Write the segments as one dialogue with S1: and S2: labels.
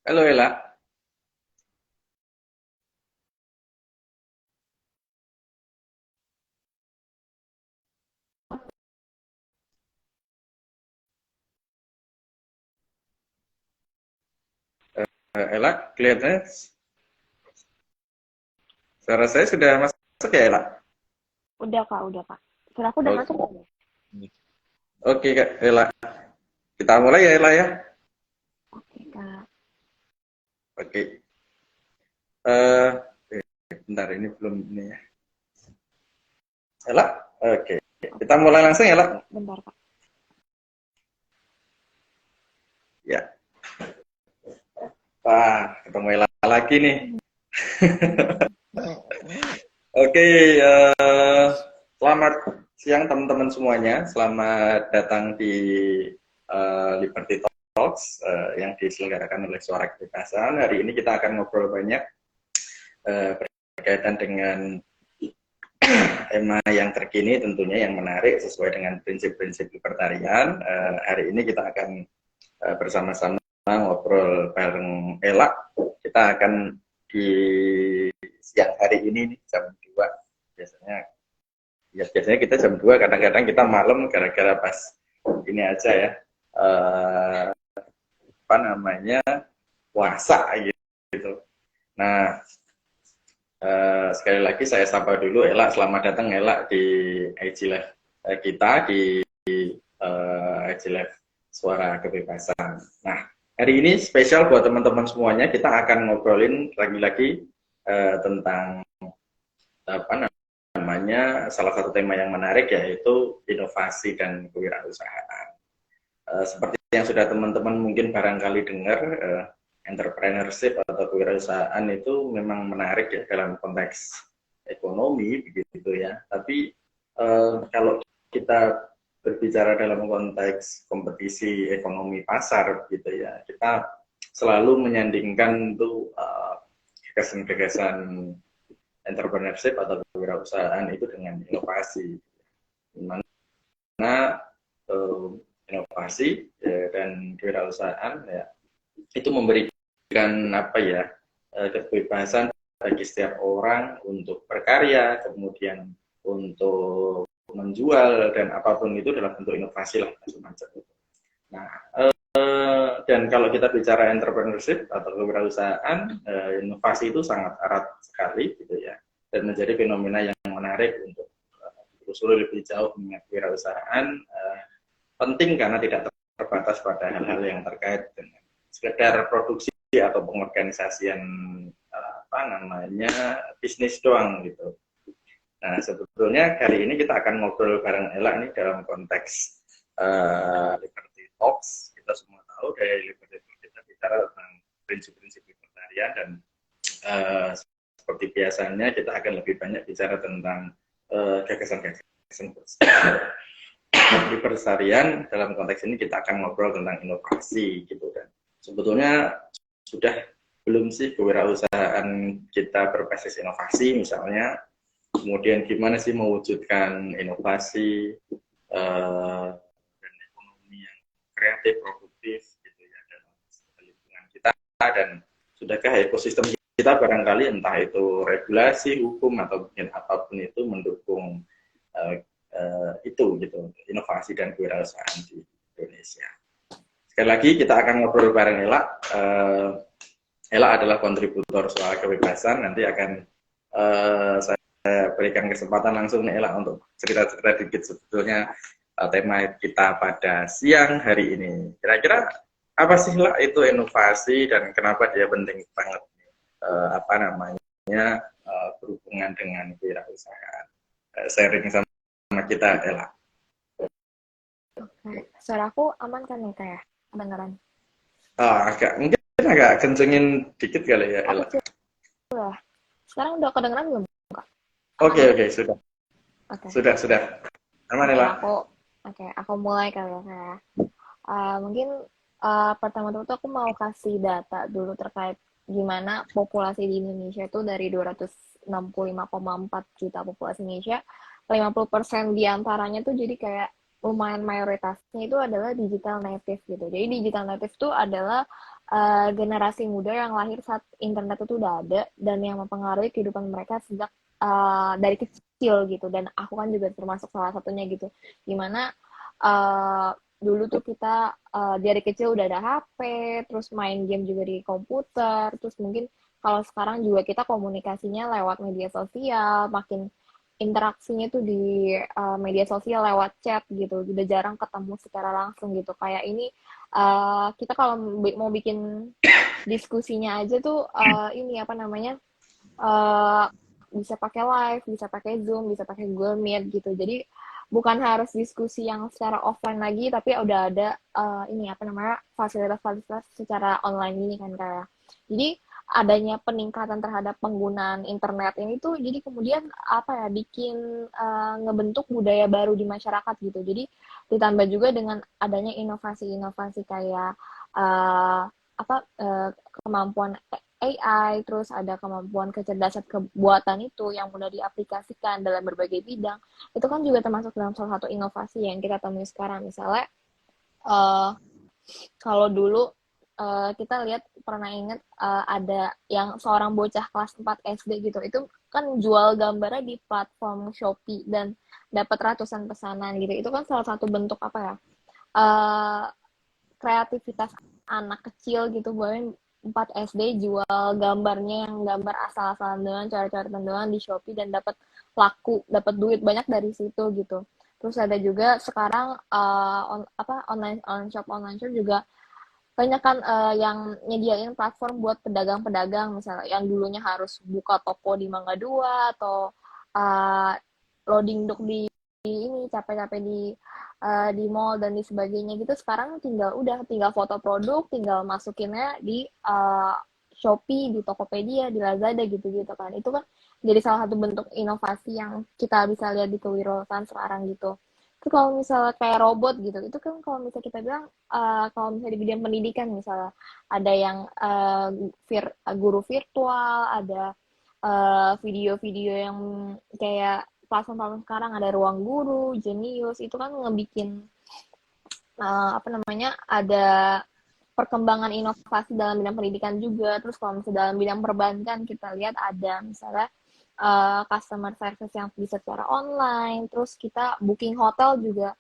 S1: Halo Ela. Ela, kelihatannya suara saya sudah masuk ya Ela?
S2: Udah Kak, udah Kak. Suara aku udah masuk
S1: Oke,
S2: belum ya?
S1: oke Kak Ela. Kita mulai ya Ela ya.
S2: Oke Kak.
S1: Oke. Eh, bentar ini belum ini ya. Ela, oke. Kita
S2: Oke.
S1: mulai langsung ya Ela.
S2: Oke, bentar Kak.
S1: Ya. Wah, ketemu Ela lagi nih. Oke, selamat siang teman-teman semuanya. Selamat datang di Liberty Talks yang diselenggarakan oleh Suara Kebebasan. Hari ini kita akan ngobrol banyak berkaitan dengan tema yang terkini tentunya yang menarik sesuai dengan prinsip-prinsip libertarian. Hari ini kita akan bersama-sama ngobrol bareng Ela. Kita akan di siang hari ini nih, jam 2. Biasanya biasanya kita jam 2, kadang-kadang kita malam gara-gara pas ini aja ya. Eh, apa namanya? Puasa gitu. Nah, sekali lagi saya sapa dulu Ela, selamat datang Ela di IG Live kita di IG Live Suara Kebebasan. Nah, hari ini spesial buat teman-teman semuanya, kita akan ngobrolin lagi-lagi tentang apa namanya, salah satu tema yang menarik yaitu inovasi dan kewirausahaan. Seperti yang sudah teman-teman mungkin barangkali dengar, entrepreneurship atau kewirausahaan itu memang menarik ya dalam konteks ekonomi begitu ya. Tapi kalau kita berbicara dalam konteks kompetisi ekonomi pasar gitu ya, kita selalu menyandingkan itu gagasan-gagasan entrepreneurship atau kewirausahaan itu dengan inovasi. Dimana inovasi dan kewirausahaan ya itu memberikan apa ya kebebasan bagi setiap orang untuk berkarya, kemudian untuk menjual dan apapun itu dalam bentuk inovasi lah macam-macam. Nah, dan kalau kita bicara entrepreneurship atau kewirausahaan, inovasi itu sangat erat sekali gitu ya, dan menjadi fenomena yang menarik untuk telusuri lebih jauh mengenai kewirausahaan. Penting karena tidak terbatas pada hal-hal yang terkait dengan sekedar produksi atau pengorganisasian apa namanya bisnis doang gitu. Nah sebetulnya kali ini kita akan ngobrol bareng Ella nih dalam konteks Liberty Talks. Kita semua tahu dari Liberty Talks kita bicara tentang prinsip-prinsip libertarian dan uh, seperti biasanya kita akan lebih banyak bicara tentang gagasan-gagasan libertarian. Dalam konteks ini kita akan ngobrol tentang inovasi gitu kan. Sebetulnya sudah belum sih kewirausahaan kita berbasis inovasi misalnya, kemudian gimana sih mewujudkan inovasi dan ekonomi yang kreatif, produktif gitu ya dalam lingkungan kita, dan sudahkah ekosistem kita barangkali entah itu regulasi, hukum atau mungkin apapun itu mendukung uh, itu gitu inovasi dan kewirausahaan di Indonesia. Sekali lagi kita akan ngobrol bareng Ela. Ela adalah kontributor soal kebebasan. Nanti akan saya berikan kesempatan langsung nih Ela untuk cerita-cerita dikit sebetulnya tema kita pada siang hari ini. Kira-kira apa sih lah itu inovasi dan kenapa dia penting banget apa namanya berhubungan dengan kewirausahaan. Sharing sama kita Ela.
S2: Oke. Suara aku aman kan nih Kak ya? Kedengeran.
S1: Mungkin agak kencengin dikit kali ya
S2: Oh
S1: Ela.
S2: kecil lah. Sekarang udah kedengeran belum Kak? Aman
S1: Oke
S2: ya?
S1: oke sudah
S2: Oke.
S1: sudah aman
S2: Oke,
S1: Ela.
S2: aku mulai kali ya Kak ya. Mungkin pertama-tama tuh aku mau kasih data dulu terkait gimana populasi di Indonesia itu dari 265,4 juta populasi Indonesia, 50% diantaranya tuh jadi kayak lumayan mayoritasnya itu adalah digital native gitu. Jadi digital native itu adalah generasi muda yang lahir saat internet itu udah ada dan yang mempengaruhi kehidupan mereka sejak dari kecil gitu. Dan aku kan juga termasuk salah satunya gitu. Gimana dulu tuh kita dari kecil udah ada HP, terus main game juga di komputer, terus mungkin kalau sekarang juga kita komunikasinya lewat media sosial, makin interaksinya tuh di media sosial lewat chat gitu, udah jarang ketemu secara langsung gitu. Kayak ini kita kalau mau bikin diskusinya aja tuh ini apa namanya uh, bisa pakai live, bisa pakai Zoom, bisa pakai Google Meet gitu. Jadi bukan harus diskusi yang secara offline lagi, tapi udah ada ini apa namanya fasilitas-fasilitas secara online ini kan kayak. Jadi adanya peningkatan terhadap penggunaan internet ini tuh jadi kemudian apa ya bikin ngebentuk budaya baru di masyarakat gitu. Jadi ditambah juga dengan adanya inovasi-inovasi kayak apa kemampuan AI, terus ada kemampuan kecerdasan kebuatan itu yang mudah diaplikasikan dalam berbagai bidang. Itu kan juga termasuk dalam salah satu inovasi yang kita temui sekarang. Misalnya, uh, kalau dulu kita lihat pernah ingat ada yang seorang bocah kelas 4 SD gitu, itu kan jual gambarnya di platform Shopee dan dapat ratusan pesanan gitu. Itu kan salah satu bentuk apa ya? Uh, kreativitas anak kecil gitu, boleh 4 SD jual gambarnya yang gambar asal-asalan doang, coret-coretan doang di Shopee dan dapat laku, dapat duit banyak dari situ gitu. Terus ada juga sekarang online shop juga banyak kan yang nyediain platform buat pedagang-pedagang misalnya yang dulunya harus buka toko di Mangga Dua atau uh, loading dock di ini capek-capek di mall dan di sebagainya gitu, sekarang tinggal foto produk, tinggal masukinnya di Shopee, di Tokopedia, di Lazada gitu-gitu kan. Itu kan jadi salah satu bentuk inovasi yang kita bisa lihat di kewirausahaan sekarang gitu. Itu kalau misalnya kayak robot gitu, itu kan kalau misalnya kita bilang kalau misalnya di bidang pendidikan misalnya ada yang guru virtual, ada video-video yang kayak platform-platform sekarang ada Ruang Guru, Genius, itu kan ngebikin apa namanya ada perkembangan inovasi dalam bidang pendidikan juga. Terus kalau misalnya dalam bidang perbankan kita lihat ada misalnya customer service yang bisa secara online, terus kita booking hotel juga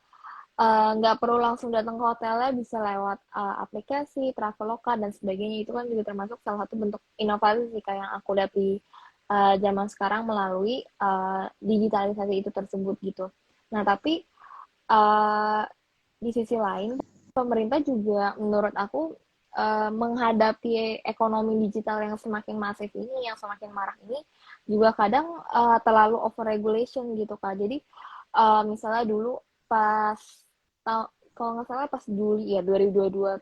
S2: nggak perlu langsung datang ke hotelnya, bisa lewat aplikasi, Traveloka dan sebagainya. Itu kan juga termasuk salah satu bentuk inovasi sih kayak yang aku lihat di zaman sekarang melalui digitalisasi itu tersebut gitu. Nah tapi uh, di sisi lain pemerintah juga menurut aku menghadapi ekonomi digital yang semakin masif ini, yang semakin marak ini, juga kadang terlalu over regulation gitu Kak. Jadi misalnya dulu pas kalau nggak salah pas Juli ya 2022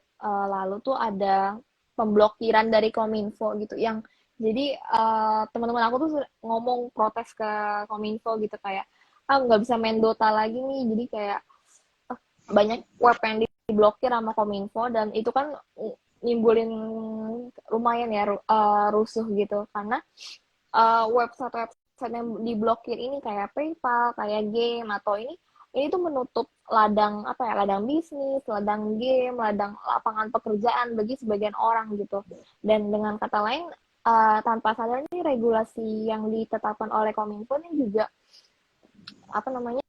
S2: lalu tuh ada pemblokiran dari Kominfo gitu yang jadi teman-teman aku tuh ngomong protes ke Kominfo gitu kayak nggak bisa main Dota lagi nih, jadi kayak banyak web yang diblokir sama Kominfo dan itu kan nimbulin lumayan ya rusuh gitu karena website yang diblokir ini kayak PayPal, kayak game atau ini tuh menutup ladang apa ya, ladang bisnis, ladang game, ladang lapangan pekerjaan bagi sebagian orang gitu. Dan dengan kata lain tanpa sadar nih regulasi yang ditetapkan oleh Kominfo ini juga apa namanya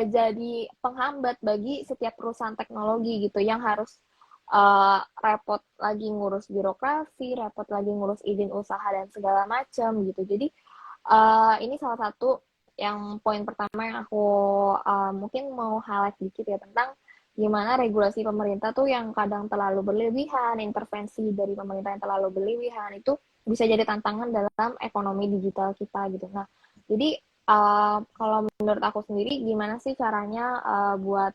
S2: jadi penghambat bagi setiap perusahaan teknologi gitu yang harus repot lagi ngurus birokrasi, repot lagi ngurus izin usaha dan segala macam gitu. Jadi ini salah satu yang poin pertama yang aku mungkin mau highlight dikit ya tentang gimana regulasi pemerintah tuh yang kadang terlalu berlebihan, intervensi dari pemerintah yang terlalu berlebihan itu bisa jadi tantangan dalam ekonomi digital kita gitu. Nah, jadi kalau menurut aku sendiri gimana sih caranya buat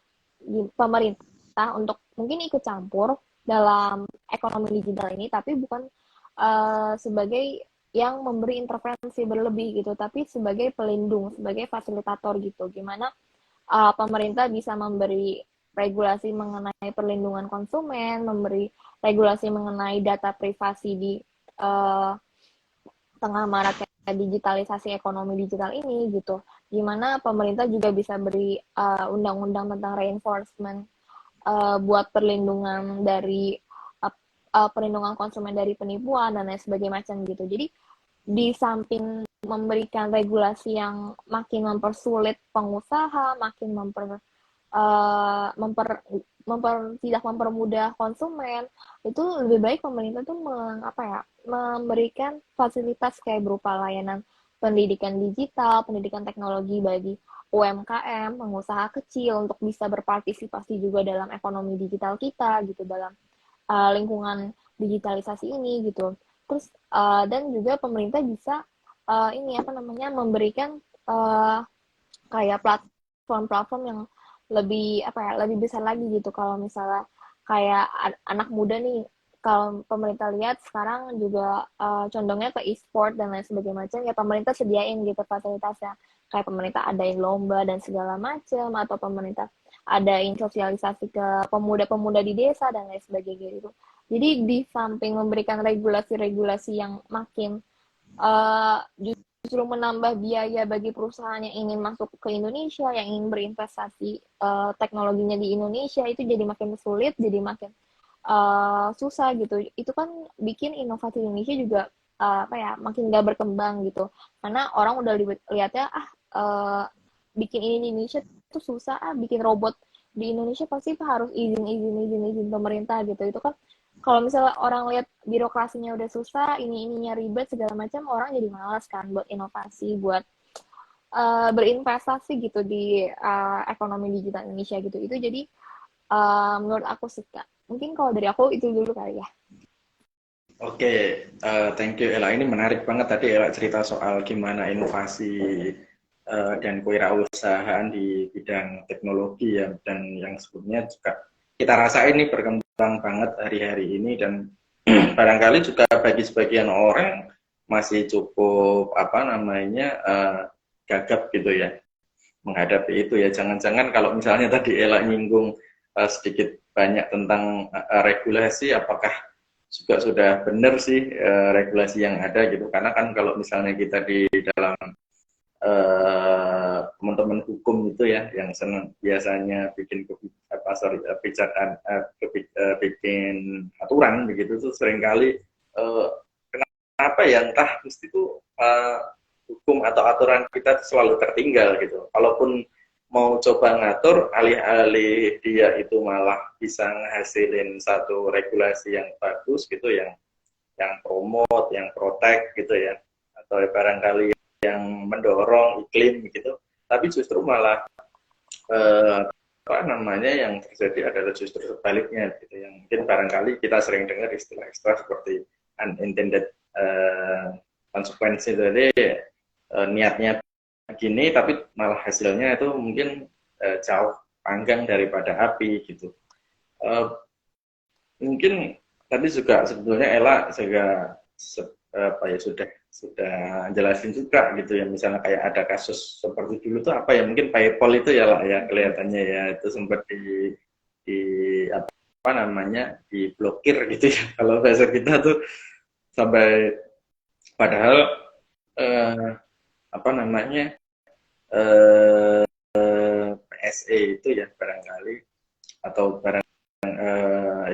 S2: pemerintah untuk mungkin ikut campur dalam ekonomi digital ini, tapi bukan sebagai yang memberi intervensi berlebih gitu, tapi sebagai pelindung, sebagai fasilitator gitu. Gimana pemerintah bisa memberi regulasi mengenai perlindungan konsumen, memberi regulasi mengenai data privasi di uh, tengah maraknya digitalisasi ekonomi digital ini gitu. Gimana pemerintah juga bisa beri undang-undang tentang reinforcement buat perlindungan dari perlindungan konsumen dari penipuan dan lain sebagainya macam gitu. Jadi di samping memberikan regulasi yang makin mempersulit pengusaha, makin uh, memper, tidak mempermudah konsumen, itu lebih baik pemerintah tuh memberikan fasilitas kayak berupa layanan pendidikan digital, pendidikan teknologi bagi UMKM, pengusaha kecil untuk bisa berpartisipasi juga dalam ekonomi digital kita gitu, dalam lingkungan digitalisasi ini gitu. Terus dan juga pemerintah bisa memberikan kayak platform-platform yang lebih besar lagi gitu. Kalau misalnya kayak anak muda nih, kalau pemerintah lihat sekarang juga condongnya ke e-sport dan lain sebagainya macam, ya pemerintah sediain gitu fasilitasnya, kayak pemerintah adain lomba dan segala macam, atau pemerintah adain sosialisasi ke pemuda-pemuda di desa dan lain sebagainya gitu. Jadi di samping memberikan regulasi-regulasi yang makin justru menambah biaya bagi perusahaan yang ingin masuk ke Indonesia, yang ingin berinvestasi teknologinya di Indonesia, itu jadi makin sulit, jadi makin susah gitu. Itu kan bikin inovasi Indonesia juga makin gak berkembang gitu. Karena orang udah lihatnya bikin ini di Indonesia itu susah, bikin robot di Indonesia pasti harus izin pemerintah gitu. Itu kan kalau misalnya orang lihat birokrasinya udah susah, ininya ribet segala macam, orang jadi malas kan buat inovasi, buat berinvestasi gitu di ekonomi digital Indonesia gitu. Itu jadi menurut aku sih Kak. Mungkin kalau dari aku itu dulu kali ya.
S1: Oke, thank you Ella. Ini menarik banget tadi Ella cerita soal gimana inovasi dan kewirausahaan di bidang teknologi ya, dan yang sebelumnya juga kita rasain ini berkembang banget hari-hari ini, dan barangkali juga bagi sebagian orang masih cukup gagap gitu ya menghadapi itu ya. Jangan-jangan kalau misalnya tadi Ella nyinggung sedikit banyak tentang regulasi, apakah juga sudah benar sih regulasi yang ada gitu, karena kan kalau misalnya kita di dalam teman-teman hukum itu ya yang senang biasanya bikin bikin aturan begitu tuh seringkali kenapa ya entah mesti itu hukum atau aturan kita selalu tertinggal gitu. Kalaupun mau coba ngatur, alih-alih dia itu malah bisa ngehasilin satu regulasi yang bagus gitu, yang promote, yang protect gitu ya, atau barangkali yang mendorong iklim gitu, tapi justru malah yang terjadi adalah justru sebaliknya gitu, yang mungkin barangkali kita sering dengar istilah-istilah seperti unintended konsekuensi. Jadi niatnya gini tapi malah hasilnya itu mungkin jauh panggang daripada api gitu. Mungkin tadi juga sebetulnya Ella juga sudah jelasin juga gitu ya, misalnya kayak ada kasus seperti dulu tuh apa ya, mungkin PayPal itu ya lah ya, kelihatannya ya itu sempat di diblokir gitu ya kalau bahasa kita tuh, sampai padahal eh, PSE itu ya barangkali, atau barang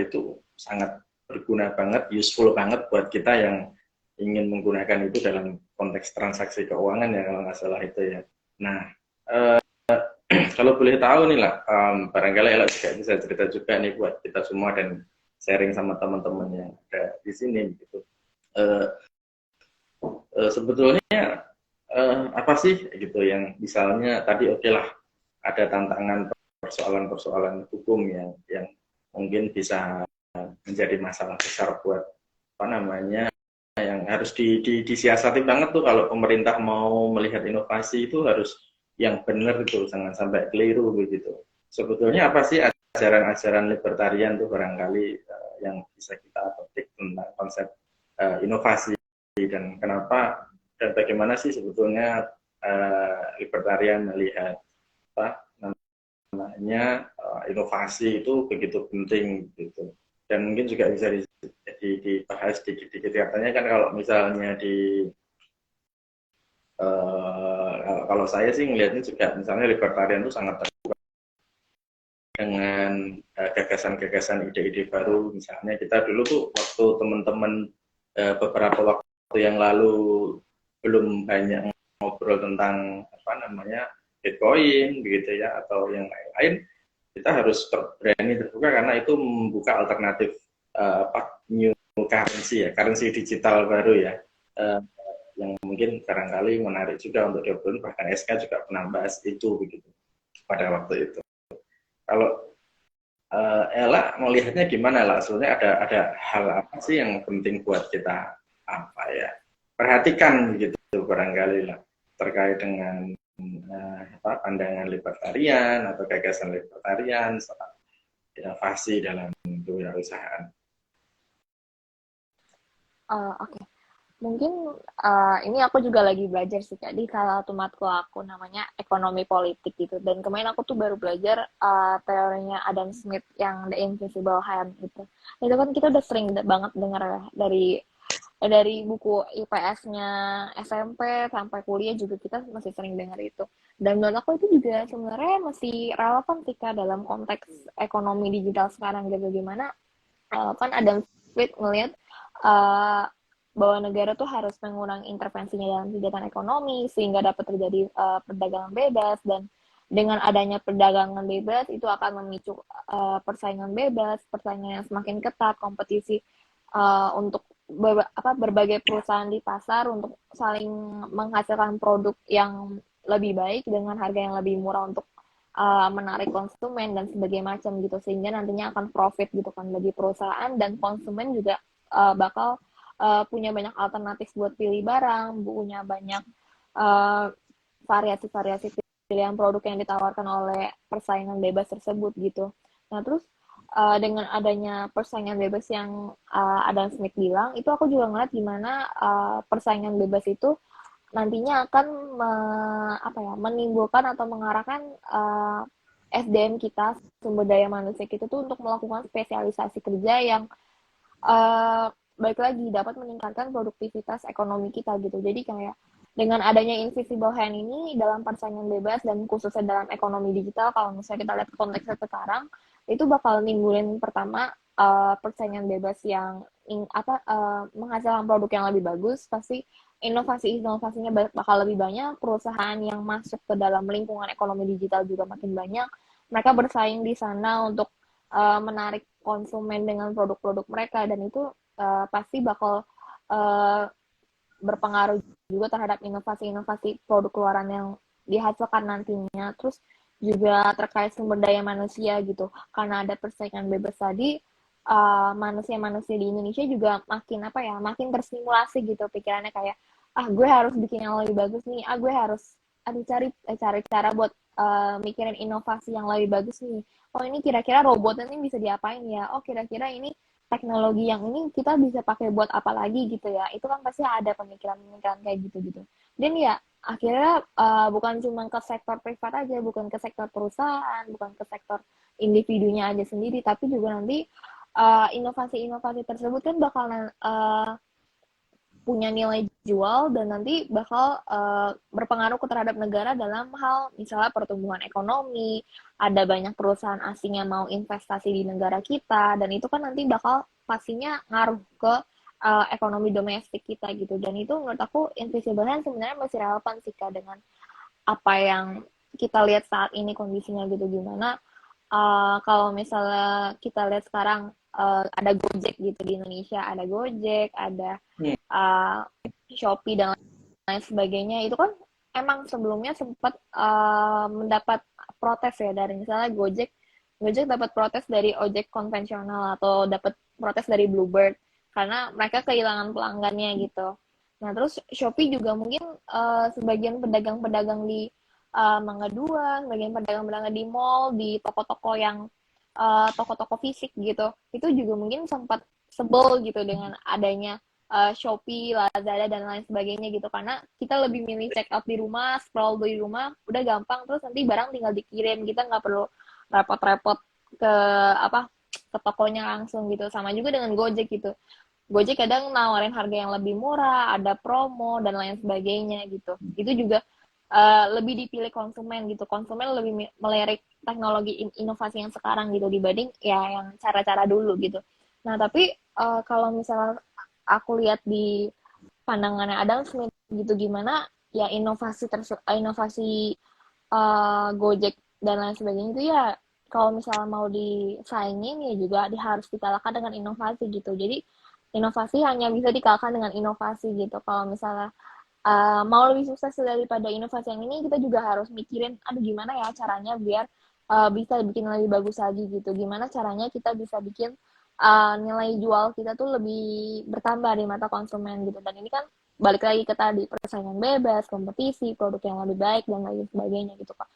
S1: itu sangat berguna banget, useful banget buat kita yang ingin menggunakan itu dalam konteks transaksi keuangan ya kalau nggak salah itu ya. Nah, kalau boleh tahu nih lah, barangkali Ella juga bisa cerita juga nih buat kita semua dan sharing sama teman-teman yang ada di sini gitu. Sebetulnya apa sih gitu yang misalnya tadi oke lah ada tantangan persoalan-persoalan hukum yang mungkin bisa menjadi masalah besar buat yang harus disiasati banget tuh kalau pemerintah mau melihat inovasi itu harus yang benar itu, jangan sampai keliru begitu. Sebetulnya apa sih ajaran-ajaran libertarian tuh barangkali yang bisa kita petik tentang konsep inovasi, dan kenapa dan bagaimana sih sebetulnya libertarian melihat inovasi itu begitu penting gitu. Dan mungkin juga bisa dibahas dikit-dikit, katanya kan kalau misalnya kalau saya sih ngelihatnya juga misalnya libertarian itu sangat terbuka dengan gagasan-gagasan ide-ide baru. Misalnya kita dulu tuh waktu teman-teman beberapa waktu yang lalu belum banyak ngobrol tentang apa namanya Bitcoin begitu ya atau yang lain-lain, kita harus berani terbuka karena itu membuka alternatif new currency ya, currency digital baru ya, yang mungkin barangkali menarik juga untuk diobrolin, bahkan SK juga pernah bahas itu begitu pada waktu itu. Kalau Ella melihatnya gimana lah? Sebenarnya ada hal apa sih yang penting buat kita apa ya perhatikan gitu barangkali lah terkait dengan pandangan libertarian atau gagasan libertarian soal inovasi dalam kewirausahaan.
S2: Oke. Mungkin ini aku juga lagi belajar sih Kak, di salah satu matkul aku namanya ekonomi politik gitu. Dan kemarin aku tuh baru belajar teorinya Adam Smith yang The Invisible Hand gitu. Itu kan kita udah sering banget dengar ya, dari buku IPS-nya SMP sampai kuliah juga kita masih sering dengar itu. Dan menurut aku itu juga sebenarnya masih relevan sih Kak dalam konteks ekonomi digital sekarang gitu. Gimana kan Adam Smith ngelihat bahwa negara tuh harus mengurangi intervensinya dalam kegiatan ekonomi sehingga dapat terjadi perdagangan bebas, dan dengan adanya perdagangan bebas itu akan memicu persaingan bebas, persaingan yang semakin ketat, kompetisi untuk berbagai perusahaan di pasar untuk saling menghasilkan produk yang lebih baik dengan harga yang lebih murah untuk menarik konsumen dan sebagainya macam gitu, sehingga nantinya akan profit gitu kan bagi perusahaan, dan konsumen juga bakal punya banyak alternatif buat pilih barang, punya banyak variasi-variasi pilihan produk yang ditawarkan oleh persaingan bebas tersebut gitu. Nah terus dengan adanya persaingan bebas yang Adam Smith bilang, itu aku juga ngeliat gimana persaingan bebas itu nantinya akan menimbulkan atau mengarahkan SDM kita, sumber daya manusia kita tuh untuk melakukan spesialisasi kerja yang baik lagi dapat meningkatkan produktivitas ekonomi kita gitu. Jadi kayak dengan adanya invisible hand ini dalam persaingan bebas dan khususnya dalam ekonomi digital, kalau misalnya kita lihat konteksnya sekarang, itu bakal nimbulin pertama persaingan bebas yang menghasilkan produk yang lebih bagus, pasti inovasinya bakal lebih banyak, perusahaan yang masuk ke dalam lingkungan ekonomi digital juga makin banyak, mereka bersaing di sana untuk menarik konsumen dengan produk-produk mereka, dan itu pasti bakal berpengaruh juga terhadap inovasi-inovasi produk keluaran yang dihasilkan nantinya. Terus juga terkait sumber daya manusia gitu, karena ada persaingan bebas tadi, manusia-manusia di Indonesia juga makin terstimulasi gitu pikirannya, kayak gue harus bikin yang lebih bagus nih, gue harus cari cara buat mikirin inovasi yang lebih bagus nih. Oh ini kira-kira robotnya ini bisa diapain ya? Oh kira-kira ini teknologi yang ini kita bisa pakai buat apa lagi gitu ya. Itu kan pasti ada pemikiran-pemikiran kayak gitu-gitu. Dan ya akhirnya bukan cuma ke sektor privat aja, bukan ke sektor perusahaan, bukan ke sektor individunya aja sendiri, tapi juga nanti inovasi-inovasi tersebut kan bakal punya nilai jual dan nanti bakal berpengaruh terhadap negara dalam hal misalnya pertumbuhan ekonomi, ada banyak perusahaan asing yang mau investasi di negara kita, dan itu kan nanti bakal pastinya ngaruh ke ekonomi domestik kita gitu. Dan itu menurut aku invisible hand sebenarnya masih relevan sih Kak dengan apa yang kita lihat saat ini kondisinya gitu. Gimana kalau misalnya kita lihat sekarang ada Gojek gitu di Indonesia, ada Gojek, ada Shopee dan lain sebagainya, itu kan emang sebelumnya sempat mendapat protes ya dari misalnya Gojek dapat protes dari ojek konvensional atau dapat protes dari Bluebird karena mereka kehilangan pelanggannya gitu. Nah terus Shopee juga mungkin sebagian pedagang-pedagang di Mangga Dua, sebagian pedagang-pedagang di mall, di toko-toko yang toko-toko fisik gitu, itu juga mungkin sempat sebel gitu dengan adanya Shopee, Lazada dan lain sebagainya gitu, karena kita lebih milih check out di rumah, scroll di rumah, udah gampang, terus nanti barang tinggal dikirim, kita nggak perlu repot-repot ke ke tokonya langsung gitu. Sama juga dengan Gojek gitu. Gojek kadang nawarin harga yang lebih murah, ada promo dan lain sebagainya gitu. Itu juga lebih dipilih konsumen gitu. Konsumen lebih melirik teknologi inovasi yang sekarang gitu dibanding ya yang cara-cara dulu gitu. Nah, tapi kalau misalnya aku lihat di pandangannya Adam Smith gitu gimana ya inovasi Gojek dan lain sebagainya itu ya kalau misalnya mau disaingin ya juga harus dikalahkan dengan inovasi gitu. Jadi inovasi hanya bisa dikalahkan dengan inovasi gitu. Kalau misalnya mau lebih sukses daripada inovasi yang ini, kita juga harus mikirin, aduh gimana ya caranya biar bisa bikin lebih bagus lagi gitu. Gimana caranya kita bisa bikin nilai jual kita tuh lebih bertambah di mata konsumen gitu. Dan ini kan balik lagi ke tadi, persaingan bebas, kompetisi, produk yang lebih baik, dan lain sebagainya gitu Kak.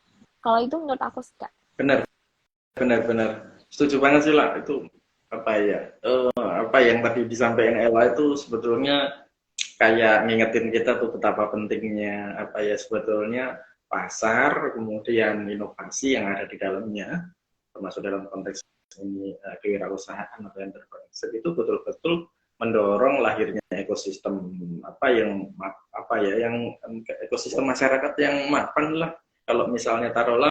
S2: Kalau itu menurut aku sih Kak.
S1: Benar, benar. Setuju banget sih lah itu apa ya? Apa yang tadi disampaikan Ella itu sebetulnya kayak ngingetin kita tuh betapa pentingnya apa ya sebetulnya pasar, kemudian inovasi yang ada di dalamnya, termasuk dalam konteks ini kewirausahaan atau entrepreneurship itu betul-betul mendorong lahirnya ekosistem apa ya yang ekosistem masyarakat yang mapan lah. Kalau misalnya taruhlah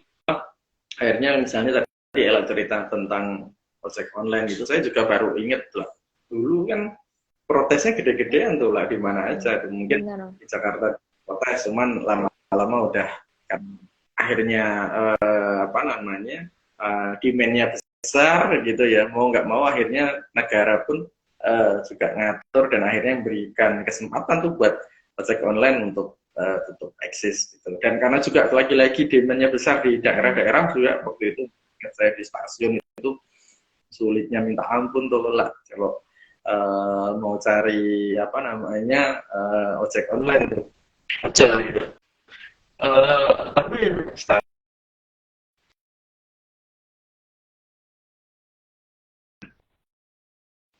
S1: akhirnya misalnya tadi Ella cerita tentang ojek online gitu, saya juga baru inget lah dulu kan protesnya gede-gedean tuh lah di mana aja. Mungkin
S2: Benar.
S1: di Jakarta protes, cuman lama-lama udah kan akhirnya apa namanya demand-nya besar gitu ya. Mau nggak mau akhirnya negara pun juga ngatur dan akhirnya memberikan kesempatan tuh buat ojek online untuk tutup eksis gitu. Dan karena juga lagi-lagi demand-nya besar di daerah-daerah juga waktu itu saya di stasiun itu sulitnya minta ampun tuh lah kalau mau cari apa namanya ojek online tuh aja gitu. Tapi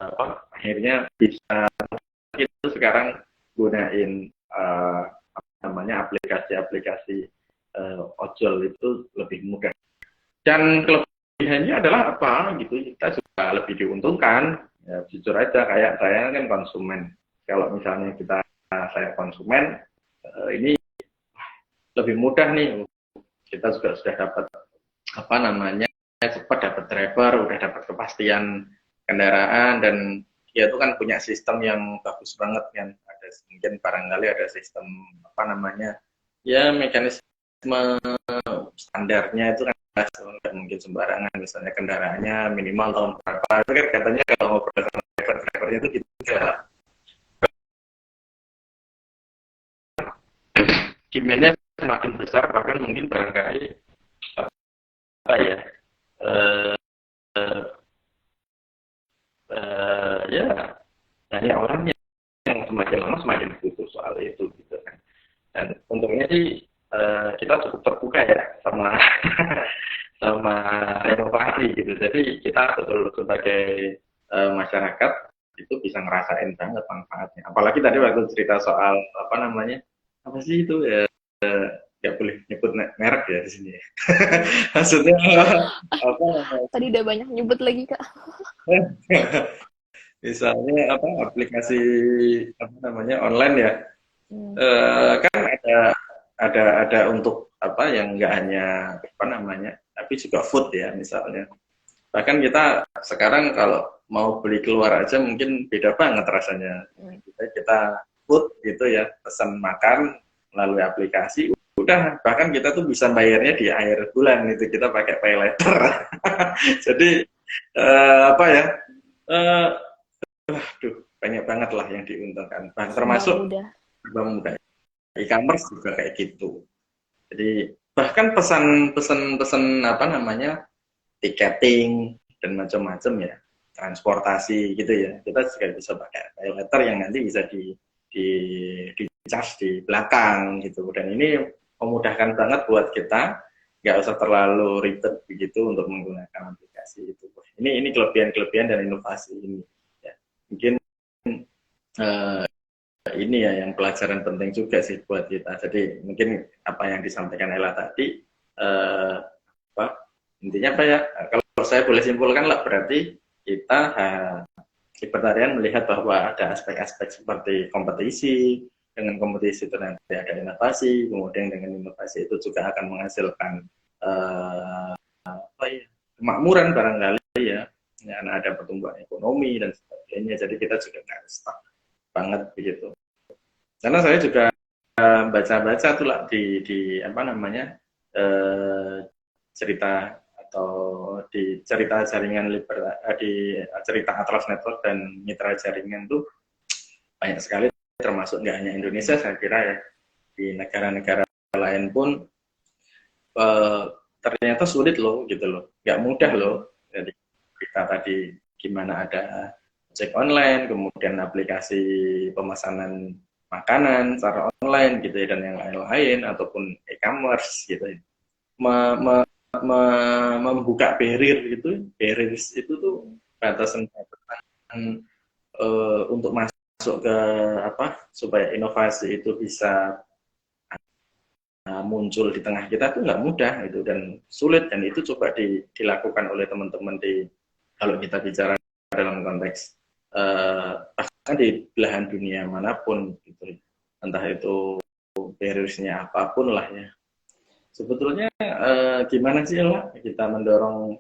S1: apa akhirnya bisa itu sekarang gunain apa namanya aplikasi-aplikasi ojol itu lebih mudah dan kelebihannya adalah apa gitu kita juga lebih diuntungkan ya, jujur aja kayak saya kan konsumen kalau misalnya saya konsumen ini lebih mudah nih kita juga sudah dapat apa namanya cepat dapat driver udah dapat kepastian kendaraan dan dia itu kan punya sistem yang bagus banget kan ada mungkin barangkali ada sistem apa namanya ya mekanisme standarnya itu kan nggak mungkin sembarangan misalnya kendaraannya minimal tahun berapa itu kan katanya kalau mau sama drivernya itu gitu juga demandnya semakin besar bahkan mungkin barangkali apa ya eh, ya banyak orang yang semakin lama semakin butuh soal itu gitu kan dan untungnya sih kita cukup terbuka ya sama sama inovasi gitu jadi kita betul sebagai masyarakat itu bisa ngerasain banget manfaatnya apalagi tadi waktu cerita soal apa namanya apa sih itu ya nggak boleh nyebut merek ya di sini ya. Maksudnya apa
S2: Tadi udah banyak nyebut lagi Kak.
S1: misalnya apa aplikasi apa namanya online ya
S2: Hmm.
S1: kan ada untuk apa yang nggak hanya apa namanya tapi juga food ya misalnya bahkan kita sekarang kalau mau beli keluar aja mungkin beda banget rasanya kita food gitu ya pesan makan melalui aplikasi udah bahkan kita tuh bisa bayarnya di akhir bulan itu kita pakai pay later jadi apa ya eh, aduh banyak banget lah yang diuntungkan
S2: Serba
S1: termasuk
S2: mudah.
S1: mudah e-commerce juga kayak gitu jadi bahkan pesan apa namanya tiketing dan macam-macam ya transportasi gitu ya kita juga bisa pakai pay letter yang nanti bisa di di charge di belakang gitu dan ini memudahkan banget buat kita nggak usah terlalu ribet begitu untuk menggunakan aplikasi itu ini kelebihan-kelebihan dan inovasi ini ya mungkin eh, ini ya yang pelajaran penting juga sih buat kita. Jadi mungkin apa yang disampaikan Ella tadi, apa, intinya apa ya? Kalau saya boleh simpulkan lah berarti kita libertarian melihat bahwa ada aspek-aspek seperti kompetisi, dengan kompetisi itu nanti ada inovasi, kemudian dengan inovasi itu juga akan menghasilkan kemakmuran barangkali ya, ada pertumbuhan ekonomi dan sebagainya. Jadi kita juga nggak stuck banget begitu. Karena saya juga baca-baca tuh lah di apa namanya cerita atau di cerita jaringan di cerita Atlas Network dan mitra jaringan tuh banyak sekali, termasuk nggak hanya Indonesia saya kira ya, di negara-negara lain pun ternyata sulit loh gitu loh, nggak mudah loh. Jadi kita tadi gimana ada ojek online, kemudian aplikasi pemesanan makanan secara online gitu ya, dan yang lain-lain, ataupun e-commerce gitu ya. Membuka barriers itu tuh batasan untuk masuk ke apa, supaya inovasi itu bisa muncul di tengah kita tuh nggak mudah itu dan sulit, dan itu coba dilakukan oleh teman-teman kalau kita bicara dalam konteks bahkan di belahan dunia manapun gitu, entah itu barriersnya apapun lah ya. Sebetulnya gimana sih lah kita mendorong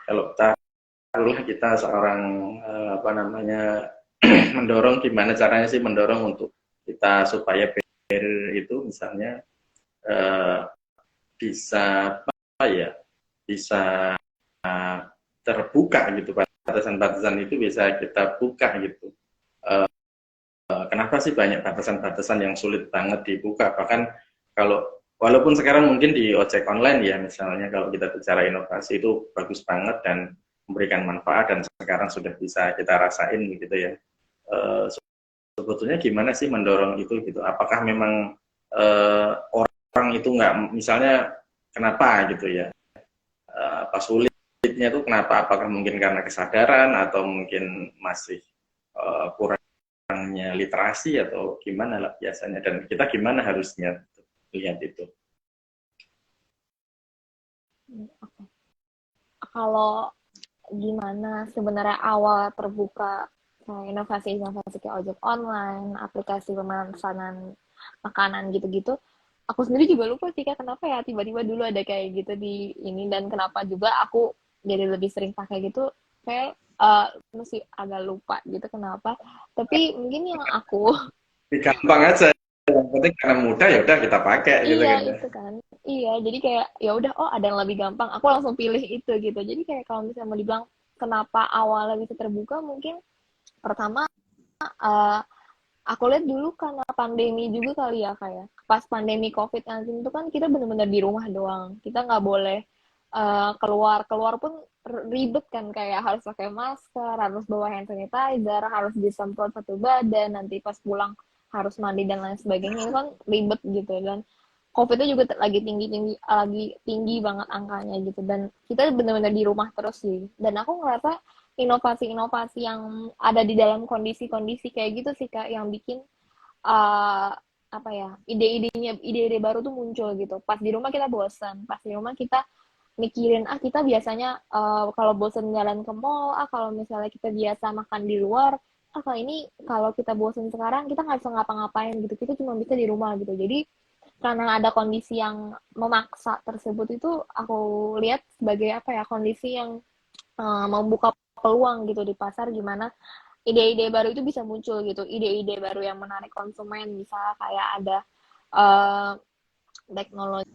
S1: kalau taruhlah kita seorang apa namanya mendorong, gimana caranya sih mendorong untuk kita supaya barrier itu misalnya bisa apa ya, bisa terbuka gitu, batasan-batasan itu bisa kita buka gitu. Kenapa sih banyak batasan-batasan yang sulit banget dibuka? Bahkan kalau walaupun sekarang mungkin di ojek online ya misalnya, kalau kita bicara inovasi itu bagus banget dan memberikan manfaat dan sekarang sudah bisa kita rasain gitu ya. Sebetulnya gimana sih mendorong itu gitu? Apakah memang orang itu nggak, misalnya kenapa gitu ya? Apa sulitnya itu kenapa? Apakah mungkin karena kesadaran atau mungkin masih kurangnya literasi atau gimana lah biasanya, dan kita gimana harusnya lihat itu?
S2: Kalau gimana sebenarnya awal terbuka kayak inovasi-inovasi kayak ojek online, aplikasi pemesanan makanan gitu-gitu, aku sendiri juga lupa sih Kak, kenapa ya tiba-tiba dulu ada kayak gitu di ini, dan kenapa juga aku jadi lebih sering pakai gitu, kayak masih agak lupa gitu kenapa. Tapi mungkin yang aku
S1: Gampang aja, yang penting karena mudah ya udah kita pakai gitu
S2: iya
S1: kan ya.
S2: itu kan, iya jadi kayak ya udah, oh ada yang lebih gampang, aku langsung pilih itu gitu. Jadi kayak kalau misalnya mau dibilang kenapa awalnya bisa terbuka, mungkin pertama uh, aku lihat dulu karena pandemi juga kali ya, kayak pas pandemi COVID-19 itu kan kita benar-benar di rumah doang, kita nggak boleh keluar keluar pun ribet kan, kayak harus pakai masker, harus bawa hand sanitizer, harus disemprot satu badan, nanti pas pulang harus mandi dan lain sebagainya, itu kan ribet gitu. Dan COVID-nya juga lagi tinggi banget angkanya gitu, dan kita benar-benar di rumah terus sih. Dan aku ngerasa inovasi-inovasi yang ada di dalam kondisi-kondisi kayak gitu sih Kak, yang bikin apa ya, ide-ide baru tuh muncul gitu. Pas di rumah kita bosan, pas di rumah kita mikirin kita biasanya kalau bosan jalan ke mall, kalau misalnya kita biasa makan di luar, kali ini kalau kita bosan sekarang kita nggak bisa ngapa-ngapain gitu, kita cuma bisa di rumah gitu. Jadi karena ada kondisi yang memaksa tersebut, itu aku lihat sebagai apa ya, kondisi yang membuka peluang gitu di pasar, gimana ide-ide baru itu bisa muncul gitu, ide-ide baru yang menarik konsumen. Misalnya kayak ada uh, teknologi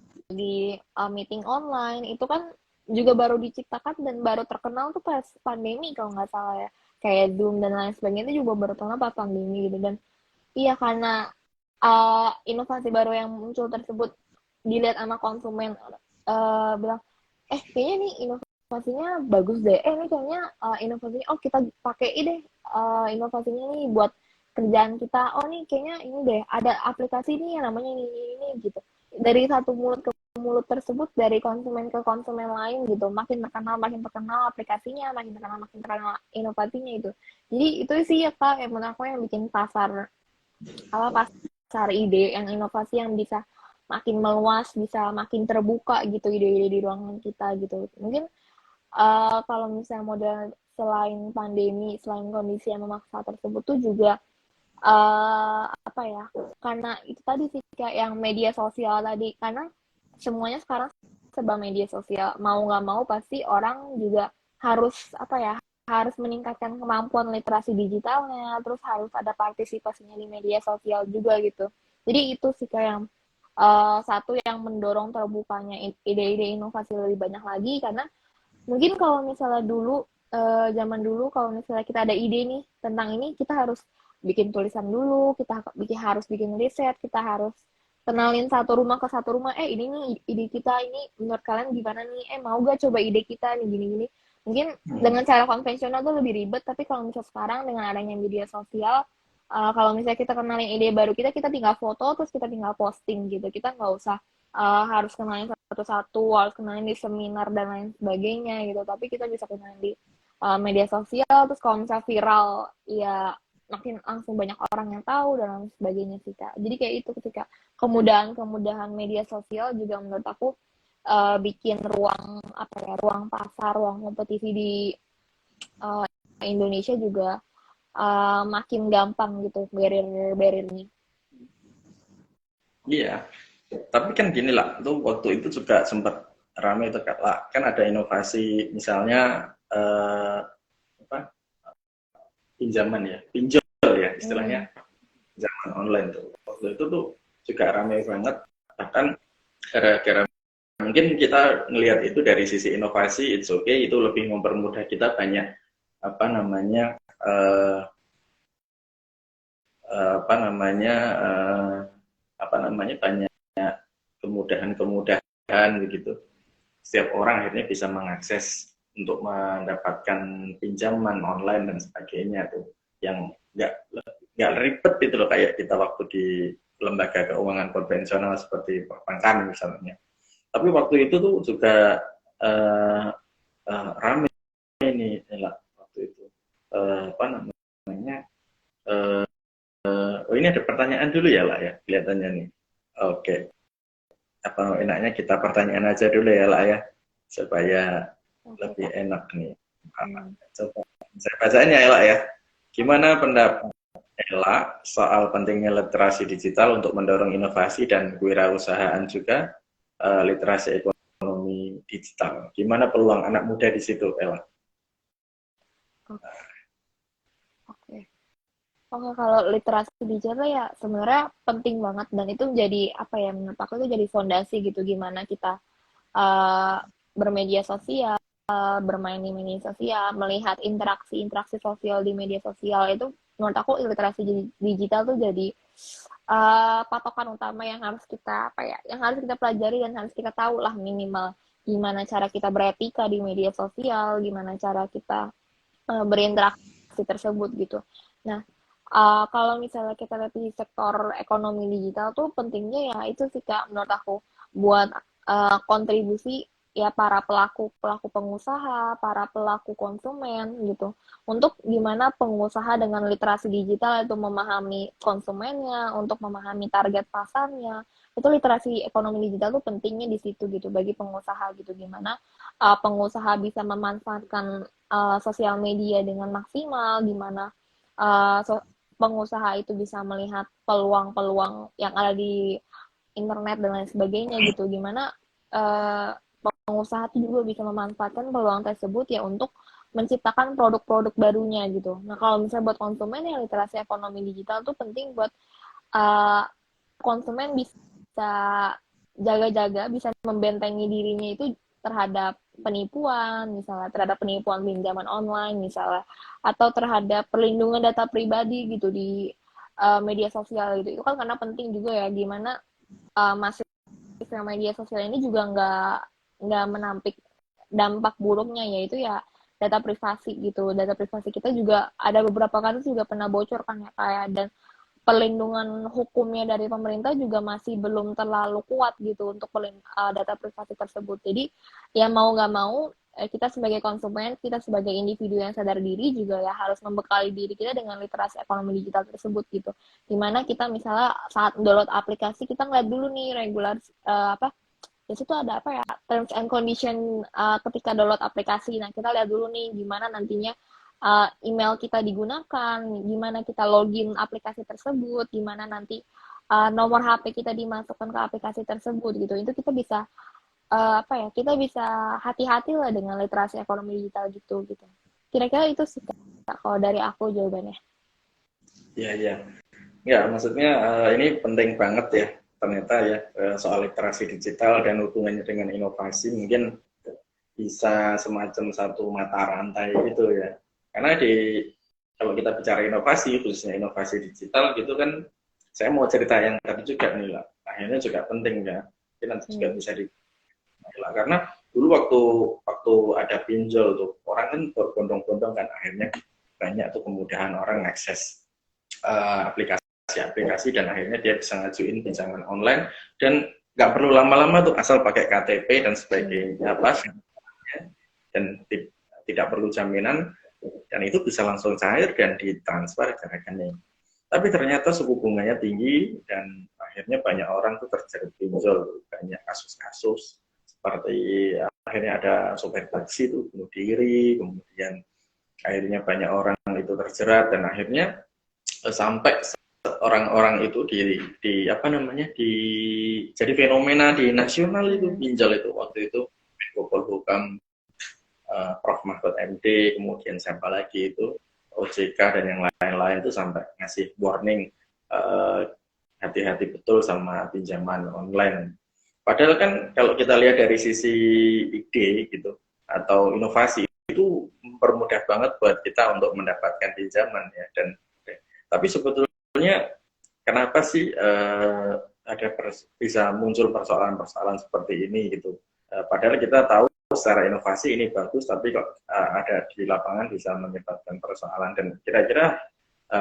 S2: meeting online, itu kan juga baru diciptakan dan baru terkenal tuh pas pandemi kalau nggak salah ya, kayak Zoom dan lain sebagainya itu juga baru terkenal pas pandemi gitu. Dan iya, karena inovasi baru yang muncul tersebut dilihat sama konsumen, bilang kayaknya nih inovasinya bagus deh, ini kayaknya inovasinya, oh kita pakai deh inovasinya nih buat kerjaan kita, oh nih kayaknya ini deh ada aplikasi ini yang namanya ini gitu. Dari satu mulut ke mulut tersebut, dari konsumen ke konsumen lain gitu, makin terkenal aplikasinya, makin terkenal inovasinya itu. Jadi itu sih ya Kak, yang menurut aku yang bikin pasar ide, yang inovasi yang bisa makin meluas, bisa makin terbuka gitu ide-ide di ruangan kita gitu. Mungkin kalau misalnya model selain pandemi, selain kondisi yang memaksa tersebut tuh juga apa ya, karena itu tadi sih kayak yang media sosial tadi, karena semuanya sekarang serba media sosial. Mau nggak mau pasti orang juga harus apa ya, harus meningkatkan kemampuan literasi digitalnya, terus harus ada partisipasinya di media sosial juga gitu. Jadi itu sih kayak yang satu yang mendorong terbukanya ide-ide inovasi lebih banyak lagi, karena mungkin kalau misalnya dulu zaman dulu kalau misalnya kita ada ide nih tentang ini, kita harus bikin tulisan dulu, kita harus bikin riset, kita harus kenalin satu rumah ke satu rumah, ini nih ide kita, ini menurut kalian gimana nih, mau gak coba ide kita nih gini-gini. Mungkin dengan cara konvensional tuh lebih ribet, tapi kalau misalnya sekarang dengan adanya media sosial, kalau misalnya kita kenalin ide baru kita tinggal foto, terus kita tinggal posting gitu, kita nggak usah harus kenalin satu-satu, harus kenalin di seminar dan lain sebagainya gitu, tapi kita bisa kenalin di media sosial, terus kalau misalnya viral ya makin langsung banyak orang yang tahu dan lain sebagainya sih Kak. Jadi kayak itu, ketika kemudahan media sosial juga menurut aku bikin ruang apa ya, ruang pasar, ruang kompetisi di Indonesia juga makin gampang gitu barrier-barriernya.
S1: Iya, tapi kan gini lah, tuh waktu itu juga sempat ramai itu kan ada inovasi misalnya apa pinjaman ya, pinjol ya istilahnya, pinjaman online tuh. Waktu itu tuh juga ramai banget, bahkan gara-gara mungkin kita ngelihat itu dari sisi inovasi, it's okay, itu lebih mempermudah kita banyak apa namanya banyak kemudahan begitu. Setiap orang akhirnya bisa mengakses untuk mendapatkan pinjaman online dan sebagainya tuh, yang nggak ribet itu loh, kayak kita waktu di lembaga keuangan konvensional seperti perbankan misalnya. Tapi waktu itu tuh juga ramai ini lah waktu itu. Apa namanya? Oh ini ada pertanyaan dulu ya lah ya, kelihatannya nih. Oke. Apa enaknya kita pertanyaan aja dulu ya lah ya, supaya lebih enak nih. Coba saya bacain ya Ella ya. Gimana pendapat Ella soal pentingnya literasi digital untuk mendorong inovasi dan kewirausahaan juga literasi ekonomi digital? Gimana peluang anak muda di situ, Ella?
S2: Oke, kalau literasi digital ya sebenarnya penting banget, dan itu menjadi apa ya, menurut aku itu jadi fondasi gitu, gimana kita bermedia sosial, bermain di media sosial, melihat interaksi sosial di media sosial. Itu menurut aku literasi digital tuh jadi patokan utama yang harus kita pelajari dan harus kita tahu lah, minimal gimana cara kita beretika di media sosial, gimana cara kita berinteraksi tersebut gitu. Nah, kalau misalnya kita lihat di sektor ekonomi digital tuh pentingnya ya itu sih Kak, menurut aku, buat kontribusi ya para pelaku pengusaha, para pelaku konsumen gitu, untuk gimana pengusaha dengan literasi digital itu memahami konsumennya, untuk memahami target pasarnya. Itu literasi ekonomi digital tuh pentingnya di situ gitu bagi pengusaha gitu, gimana pengusaha bisa memanfaatkan sosial media dengan maksimal, gimana pengusaha itu bisa melihat peluang-peluang yang ada di internet dan lain sebagainya gitu, gimana pengusaha itu juga bisa memanfaatkan peluang tersebut ya untuk menciptakan produk-produk barunya gitu. Nah kalau misalnya buat konsumen ya literasi ekonomi digital tuh penting buat konsumen bisa jaga-jaga, bisa membentengi dirinya itu terhadap penipuan, misalnya terhadap penipuan pinjaman online misalnya, atau terhadap perlindungan data pribadi gitu di media sosial gitu. Itu kan karena penting juga ya, gimana masifnya media sosial ini juga nggak menampik dampak buruknya, yaitu ya data privasi gitu. Data privasi kita juga ada beberapa kasus juga pernah bocor kan ya kayak, dan perlindungan hukumnya dari pemerintah juga masih belum terlalu kuat gitu untuk data privasi tersebut. Jadi ya mau nggak mau kita sebagai konsumen, kita sebagai individu yang sadar diri juga ya harus membekali diri kita dengan literasi ekonomi digital tersebut gitu. Dimana kita misalnya saat download aplikasi, kita ngeliat dulu nih di situ ada apa ya, terms and condition ketika download aplikasi. Nah kita lihat dulu nih gimana nantinya email kita digunakan, gimana kita login aplikasi tersebut, gimana nanti nomor HP kita dimasukkan ke aplikasi tersebut gitu. Itu kita bisa apa ya, kita bisa hati-hati lah dengan literasi ekonomi digital gitu. Kira-kira itu sih Kak, kalau dari aku jawabannya.
S1: Iya, iya. Ya, maksudnya ini penting banget ya, ternyata ya, soal literasi digital dan hubungannya dengan inovasi mungkin bisa semacam satu mata rantai gitu ya. Karena kalau kita bicara inovasi, khususnya inovasi digital gitu kan, saya mau cerita yang tadi juga nih lah. Akhirnya juga penting ya. Mungkin nanti juga bisa di karena dulu waktu ada pinjol tuh orang kan berbondong-bondong kan, akhirnya banyak tuh kemudahan orang akses aplikasi-aplikasi dan akhirnya dia bisa ngajuin pinjaman online dan nggak perlu lama-lama tuh asal pakai KTP dan sebagainya apa dan tidak perlu jaminan dan itu bisa langsung cair dan ditransfer ke rekening. Tapi ternyata suku bunganya tinggi dan akhirnya banyak orang tuh terjerat pinjol, banyak kasus-kasus seperti akhirnya ada sopir taksi itu bunuh diri, kemudian akhirnya banyak orang itu terjerat dan akhirnya sampai orang-orang itu di apa namanya di jadi fenomena di nasional itu pinjol itu waktu itu Menko Polhukam Prof Mahfud MD kemudian siapa lagi itu OJK dan yang lain-lain itu sampai ngasih warning hati-hati betul sama pinjaman online. Padahal kan kalau kita lihat dari sisi ide gitu atau inovasi itu mempermudah banget buat kita untuk mendapatkan pinjaman ya dan tapi sebetulnya kenapa sih ada bisa muncul persoalan-persoalan seperti ini gitu. Padahal kita tahu secara inovasi ini bagus, tapi kok ada di lapangan bisa menyebabkan persoalan. Dan kira-kira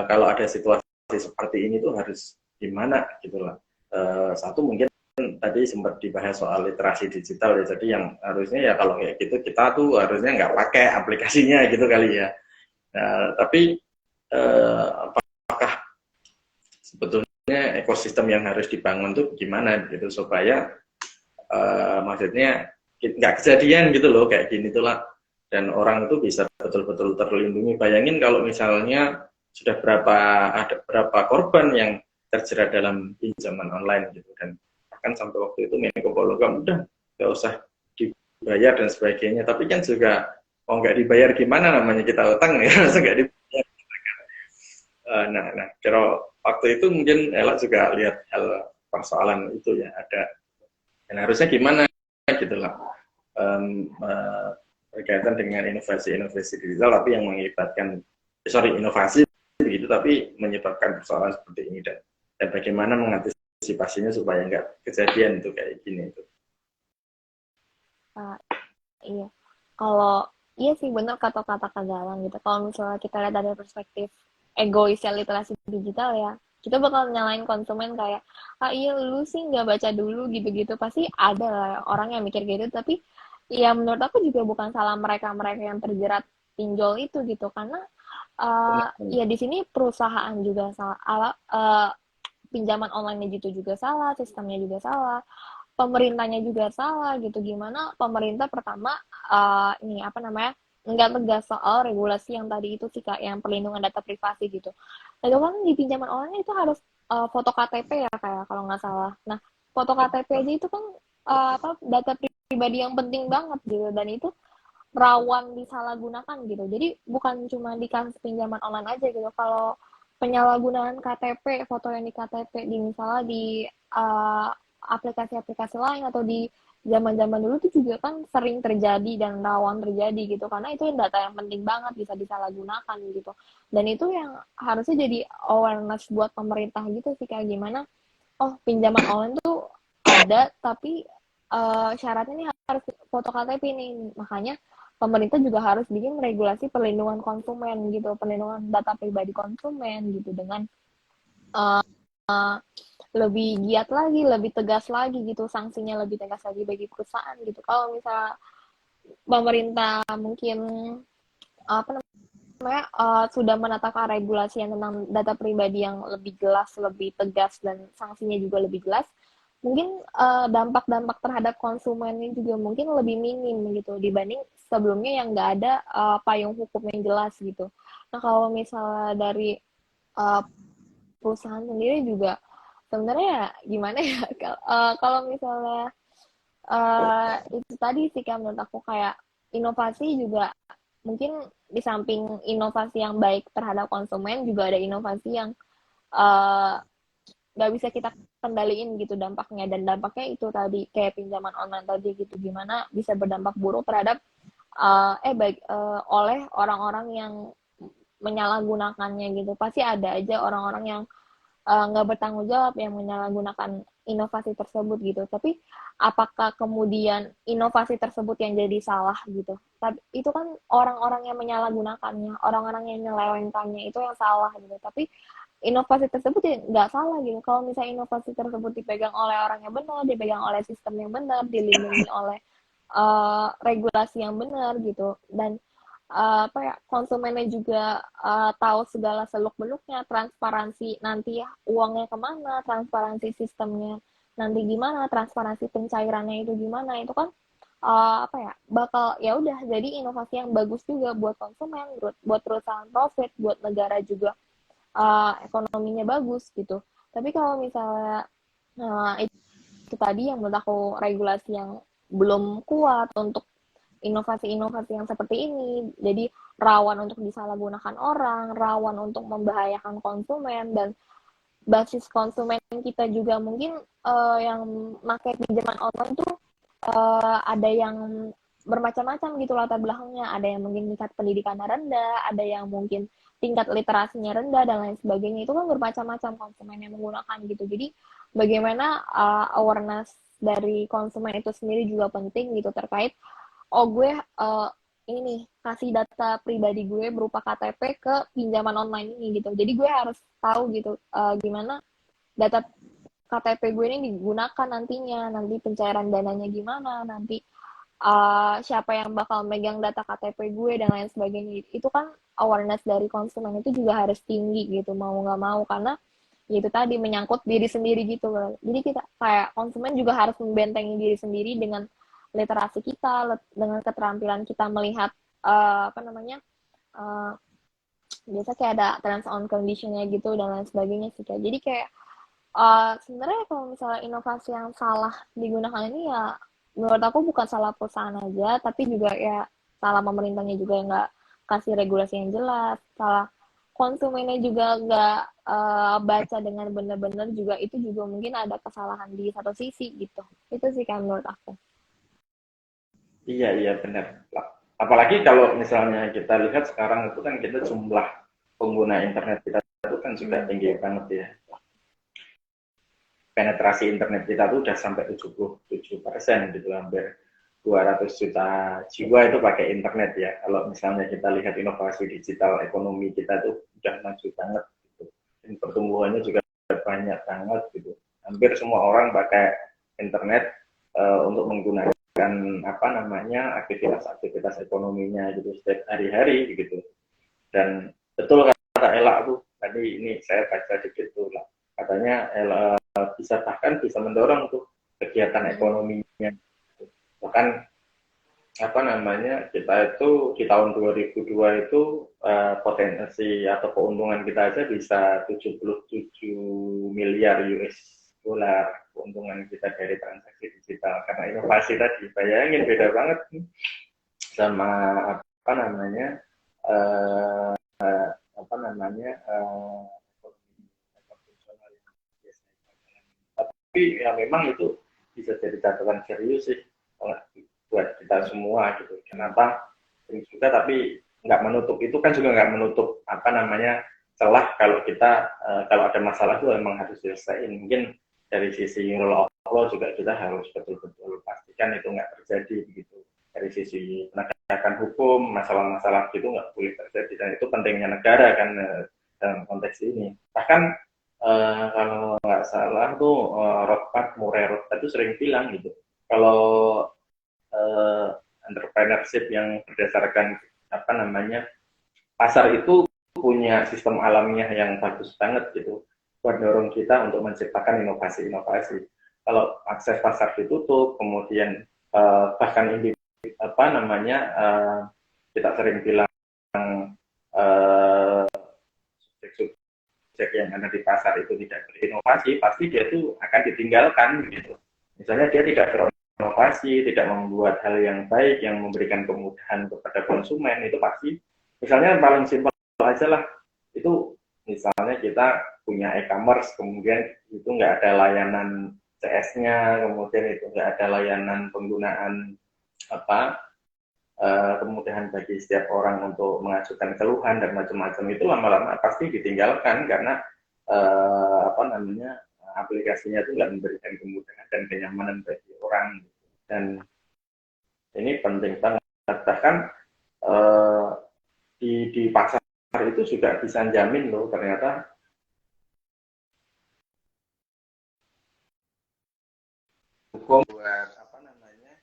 S1: kalau ada situasi seperti ini tuh harus gimana gitu lah. Satu mungkin tadi sempat dibahas soal literasi digital ya. Jadi yang harusnya ya kalau kayak gitu kita tuh harusnya nggak pakai aplikasinya gitu kali ya. Nah, tapi apakah sebetulnya ekosistem yang harus dibangun tuh gimana gitu supaya maksudnya nggak kejadian gitu loh kayak gini tuh lah dan orang itu bisa betul-betul terlindungi. Bayangin kalau misalnya sudah ada berapa korban yang terjerat dalam pinjaman online gitu dan bahkan sampai waktu itu Menko Polhukam udah nggak usah dibayar dan sebagainya tapi kan juga mau nggak dibayar gimana namanya kita utang ya masa nggak dibayar. Nah kira waktu itu mungkin Ella juga lihat hal persoalan itu ya ada dan harusnya gimana gitu lah berkaitan dengan inovasi-inovasi digital tapi yang mengibatkan inovasi begitu tapi menyebabkan persoalan seperti ini dan bagaimana mengantisipasinya supaya nggak kejadian itu kayak gini itu.
S2: Iya. Kalau iya sih benar kata-kata Kak Galang gitu. Kalau misalnya kita lihat dari perspektif egoisnya literasi digital ya, kita bakal nyalain konsumen kayak, ah iya lu sih nggak baca dulu gitu-gitu. Pasti ada lah orang yang mikir gitu, tapi ya menurut aku juga bukan salah mereka-mereka yang terjerat pinjol itu gitu. Karena ya di sini perusahaan juga salah, pinjaman online itu juga salah, sistemnya juga salah, pemerintahnya juga salah gitu. Gimana pemerintah pertama ini apa namanya nggak tegas soal regulasi yang tadi itu sih kak, yang perlindungan data privasi gitu. Itu kan di pinjaman online itu harus foto KTP ya kayak kalau nggak salah. Nah foto KTP aja itu kan apa data pribadi yang penting banget gitu dan itu rawan disalahgunakan gitu. Jadi bukan cuma di kasus pinjaman online aja gitu. Kalau penyalahgunaan KTP, foto yang di KTP di misalnya di aplikasi-aplikasi lain atau di zaman-zaman dulu tuh juga kan sering terjadi dan rawan terjadi gitu karena itu data yang penting banget bisa disalahgunakan gitu dan itu yang harusnya jadi awareness buat pemerintah gitu sih kayak gimana oh pinjaman online tuh ada tapi syaratnya nih harus foto KTP nih makanya pemerintah juga harus bikin regulasi perlindungan konsumen gitu perlindungan data pribadi konsumen gitu dengan uh, lebih giat lagi, lebih tegas lagi gitu, sanksinya lebih tegas lagi bagi perusahaan gitu. Kalau misalnya pemerintah mungkin apa namanya sudah menetapkan regulasi yang tentang data pribadi yang lebih jelas, lebih tegas dan sanksinya juga lebih jelas, mungkin dampak-dampak terhadap konsumen ini juga mungkin lebih minim gitu dibanding sebelumnya yang nggak ada payung hukum yang jelas gitu. Nah kalau misalnya dari uh, perusahaan sendiri juga sebenarnya ya gimana ya kalau misalnya Itu tadi sih kan menurut aku kayak inovasi juga mungkin di samping inovasi yang baik terhadap konsumen juga ada inovasi yang uh, nggak bisa kita kendaliin gitu dampaknya, dan dampaknya itu tadi kayak pinjaman online tadi gitu, gimana bisa berdampak buruk terhadap oleh orang-orang yang menyalahgunakannya gitu. Pasti ada aja orang-orang yang nggak bertanggung jawab yang menyalahgunakan inovasi tersebut gitu. Tapi apakah kemudian inovasi tersebut yang jadi salah gitu? Tapi itu kan orang-orang yang menyalahgunakannya, orang-orang yang menyelewengkannya itu yang salah gitu. Tapi inovasi tersebut ya nggak salah gitu. Kalau misalnya inovasi tersebut dipegang oleh orang yang benar, dipegang oleh sistem yang benar, dilindungi oleh regulasi yang benar gitu, dan apa ya, konsumennya juga tahu segala seluk beluknya, transparansi nanti uangnya kemana, transparansi sistemnya nanti gimana, transparansi pencairannya itu gimana, itu kan apa ya, bakal ya udah jadi inovasi yang bagus juga buat konsumen, buat perusahaan profit, buat negara juga ekonominya bagus gitu. Tapi kalau misalnya itu tadi yang menurut aku regulasi yang belum kuat untuk inovasi-inovasi yang seperti ini, jadi rawan untuk disalahgunakan orang, rawan untuk membahayakan konsumen, dan basis konsumen kita juga mungkin yang pakai pinjaman online tuh ada yang bermacam-macam gitu latar belakangnya, ada yang mungkin tingkat pendidikannya rendah, ada yang mungkin tingkat literasinya rendah dan lain sebagainya, itu kan bermacam-macam konsumen yang menggunakan gitu. Jadi bagaimana awareness dari konsumen itu sendiri juga penting gitu, terkait gue ini nih kasih data pribadi gue berupa KTP ke pinjaman online ini gitu. Jadi gue harus tahu gitu gimana data KTP gue ini digunakan nantinya, nanti pencairan dananya gimana, nanti siapa yang bakal megang data KTP gue dan lain sebagainya. Itu kan awareness dari konsumen itu juga harus tinggi gitu, mau nggak mau, karena ya itu tadi menyangkut diri sendiri gitu. Jadi kita kayak konsumen juga harus membentengi diri sendiri dengan literasi kita, dengan keterampilan kita melihat apa namanya, uh, biasa kayak ada terms on conditionnya gitu dan lain sebagainya sih kayak. Jadi kayak sebenarnya kalau misalnya inovasi yang salah digunakan ini ya menurut aku bukan salah perusahaan aja, tapi juga ya salah pemerintahnya juga yang nggak kasih regulasi yang jelas, salah konsumennya juga nggak baca dengan benar-benar juga, itu juga mungkin ada kesalahan di satu sisi gitu. Itu sih kan menurut aku.
S1: Iya, iya benar. Apalagi kalau misalnya kita lihat sekarang itu kan kita jumlah pengguna internet kita itu kan sudah tinggi banget ya. Penetrasi internet kita tuh udah sampai 77% gitu, hampir 200 juta jiwa itu pakai internet ya. Kalau misalnya kita lihat inovasi digital ekonomi kita tuh udah maju banget gitu. Dan pertumbuhannya juga banyak banget gitu. Hampir semua orang pakai internet untuk menggunakan apa namanya aktivitas ekonominya gitu setiap hari-hari gitu. Dan betul kata Ella tuh tadi, ini saya baca dikit tuh lah, katanya Ella bisa bahkan bisa mendorong tuh kegiatan ekonominya. Bahkan apa namanya, kita itu di tahun 2002 itu potensi atau keuntungan kita aja bisa 77 miliar US dollar keuntungan kita dari transaksi digital karena inovasi tadi. Bayangin beda banget nih sama apa namanya uh, apa namanya konvensional yang biasanya. Tapi ya memang itu bisa jadi catatan serius sih buat kita semua gitu. Kenapa sering juga, tapi nggak menutup itu kan juga nggak menutup apa namanya celah kalau kita kalau ada masalah itu memang harus selesaiin. Mungkin dari sisi rule of law juga kita harus betul-betul pastikan itu nggak terjadi begitu. Dari sisi penegakan hukum, masalah-masalah gitu nggak boleh terjadi, dan itu pentingnya negara kan dalam konteks ini. Bahkan kalau nggak salah tuh Rothbard, Murray Rothbard itu sering bilang gitu, kalau entrepreneurship yang berdasarkan apa namanya pasar itu punya sistem alamiah yang bagus banget gitu, mendorong kita untuk menciptakan inovasi-inovasi. Kalau akses pasar ditutup, kemudian bahkan individu apa namanya kita sering bilang uh, subjek yang ada di pasar itu tidak berinovasi, pasti dia tuh akan ditinggalkan gitu. Misalnya dia tidak inovasi, tidak membuat hal yang baik yang memberikan kemudahan kepada konsumen, itu pasti, misalnya paling simpel aja lah, itu misalnya kita punya e-commerce, kemudian itu nggak ada layanan CS-nya, kemudian itu nggak ada layanan penggunaan apa kemudahan bagi setiap orang untuk mengajukan keluhan dan macam-macam, itu lama-lama pasti ditinggalkan karena apa namanya aplikasinya itu nggak memberikan kemudahan dan kenyamanan bagi orang. Dan ini penting banget, bahkan eh, di pasar itu juga bisa jamin loh ternyata hukum buat apa namanya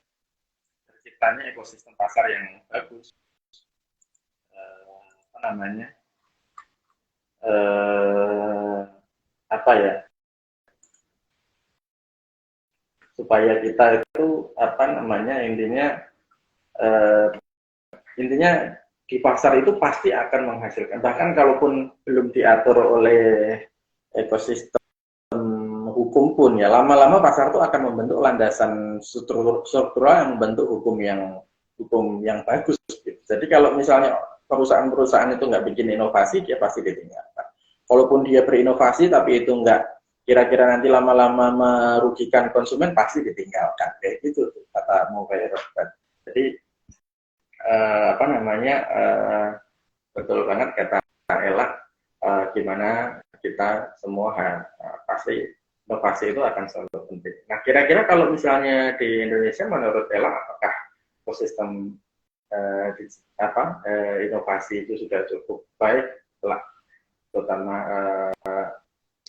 S1: terciptanya ekosistem pasar yang bagus. Apa namanya eh, apa ya, supaya kita itu apa namanya eh, intinya di pasar itu pasti akan menghasilkan, bahkan kalaupun belum diatur oleh ekosistem hukum pun ya, lama-lama pasar itu akan membentuk landasan struktural yang membentuk hukum yang bagus gitu. Jadi kalau misalnya perusahaan-perusahaan itu nggak bikin inovasi, dia pasti ditinggalkan. Kalaupun dia berinovasi tapi itu nggak kira-kira nanti lama-lama merugikan konsumen, pasti ditinggalkan. Kayak gitu kata Mufai Robert. Jadi apa namanya betul banget kata Ella, gimana kita semua pasti inovasi itu akan selalu penting. Nah, kira-kira kalau misalnya di Indonesia, menurut Ella, apakah ekosistem inovasi itu sudah cukup baik lah, terutama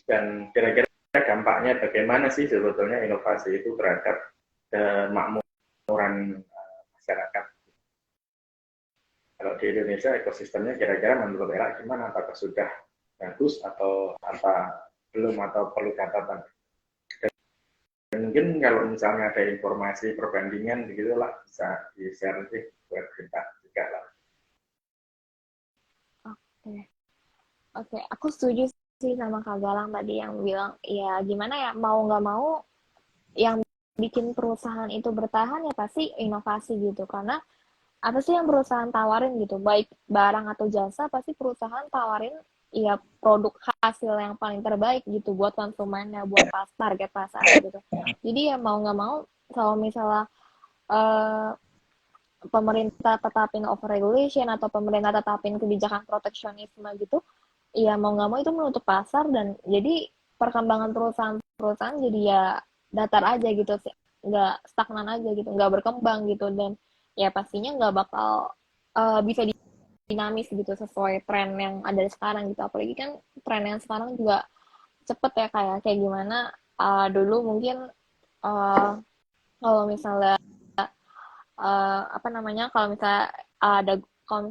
S1: dan kira-kira dampaknya bagaimana sih sebetulnya inovasi itu terhadap kemakmuran masyarakat? Kalau di Indonesia ekosistemnya kira-kira menurut Ella gimana? Apakah sudah bagus atau apa belum, atau perlu catatan? Dan mungkin kalau misalnya ada informasi perbandingan begitulah bisa di-share sih buat kita juga lah.
S2: Oke, oke, aku setuju sih sama Kak Galang tadi yang bilang, ya gimana ya, mau nggak mau yang bikin perusahaan itu bertahan ya pasti inovasi gitu. Karena apa sih yang perusahaan tawarin gitu, baik barang atau jasa, pasti perusahaan tawarin ya produk hasil yang paling terbaik gitu buat konsumennya, buat target pasar gitu. Jadi ya mau nggak mau, kalau misalnya uh, pemerintah tetapin over regulation atau pemerintah tetapin kebijakan proteksionisme gitu, ya mau nggak mau itu menutup pasar, dan jadi perkembangan perusahaan-perusahaan jadi ya datar aja gitu sih, nggak stagnan aja gitu, nggak berkembang gitu, dan ya pastinya nggak bakal bisa dinamis gitu sesuai tren yang ada sekarang gitu. Apalagi kan tren yang sekarang juga cepet ya, kayak gimana dulu mungkin uh, kalau misalnya apa namanya, kalau misalnya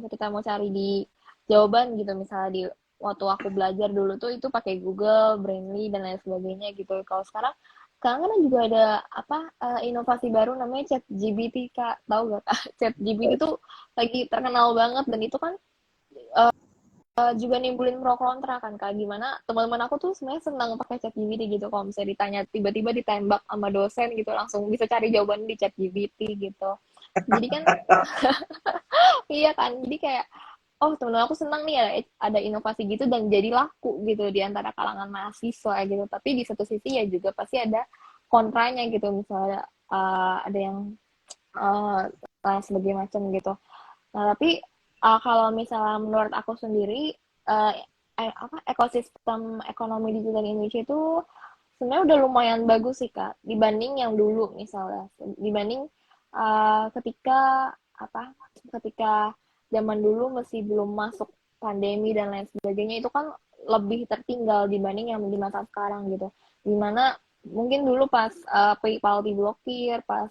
S2: kita mau cari di jawaban gitu, misalnya di waktu aku belajar dulu tuh itu pakai Google, Brainly dan lain sebagainya gitu. Kalau sekarang kan juga ada apa inovasi baru namanya ChatGPT, Kak, tahu gak Kak? ChatGPT tuh lagi terkenal banget, dan itu kan juga nimbulin pro kontra kan, Kak. Gimana teman-teman aku tuh sebenarnya senang pakai ChatGPT gitu, kalau misalnya ditanya, tiba-tiba ditembak sama dosen gitu, langsung bisa cari jawaban di ChatGPT gitu. Jadi kan iya kan, jadi kayak oh temen aku senang nih ada inovasi gitu dan jadi laku gitu di antara kalangan mahasiswa gitu. Tapi di satu sisi ya juga pasti ada kontranya gitu, misalnya ada yang uh, sebagai macam gitu. Nah tapi kalau misalnya menurut aku sendiri uh, ekosistem ekonomi digital Indonesia itu sebenarnya udah lumayan bagus sih, Kak, dibanding yang dulu, misalnya dibanding ketika ketika zaman dulu masih belum masuk pandemi dan lain sebagainya, itu kan lebih tertinggal dibanding yang di masa sekarang gitu. Dimana mungkin dulu pas PayPal diblokir, pas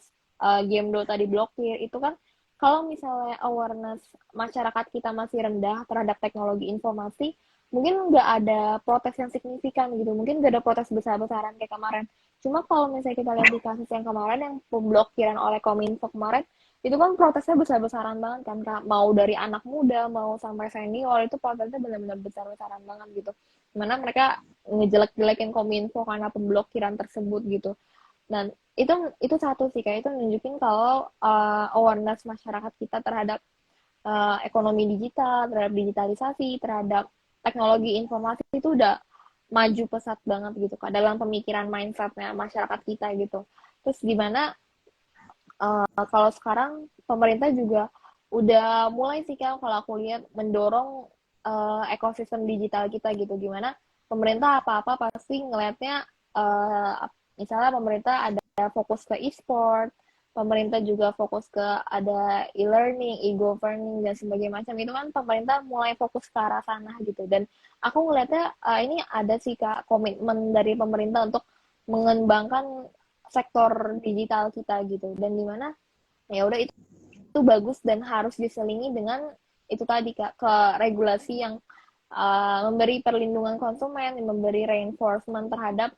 S2: game Dota diblokir, itu kan kalau misalnya awareness masyarakat kita masih rendah terhadap teknologi informasi, mungkin nggak ada protes yang signifikan gitu, mungkin nggak ada protes besar-besaran kayak kemarin. Cuma kalau misalnya kita lihat di kasus yang kemarin, yang pemblokiran oleh Kominfo kemarin, itu kan protesnya besar-besaran banget kan, Kak. Mau dari anak muda, mau sampai senior, itu protesnya benar-benar besar-besaran banget gitu. Dimana mereka ngejelek-jelekin Kominfo karena pemblokiran tersebut gitu. Dan itu satu sih, kayak itu nunjukin kalau awareness masyarakat kita terhadap ekonomi digital, terhadap digitalisasi, terhadap teknologi informasi itu udah maju pesat banget gitu Kak dalam pemikiran mindsetnya masyarakat kita gitu. Terus gimana kalau sekarang pemerintah juga udah mulai sih Kak kalau aku lihat mendorong ekosistem digital kita gitu. Gimana pemerintah apa-apa pasti ngelihatnya misalnya pemerintah ada fokus ke e-sport, pemerintah juga fokus ke ada e-learning, e-governing dan sebagainya macam itu kan pemerintah mulai fokus ke arah sana gitu. Dan aku ngelihatnya ini ada sih Kak komitmen dari pemerintah untuk mengembangkan sektor digital kita gitu. Dan dimana ya udah itu bagus dan harus diselingi dengan itu tadi Kak ke regulasi yang memberi perlindungan konsumen, memberi reinforcement terhadap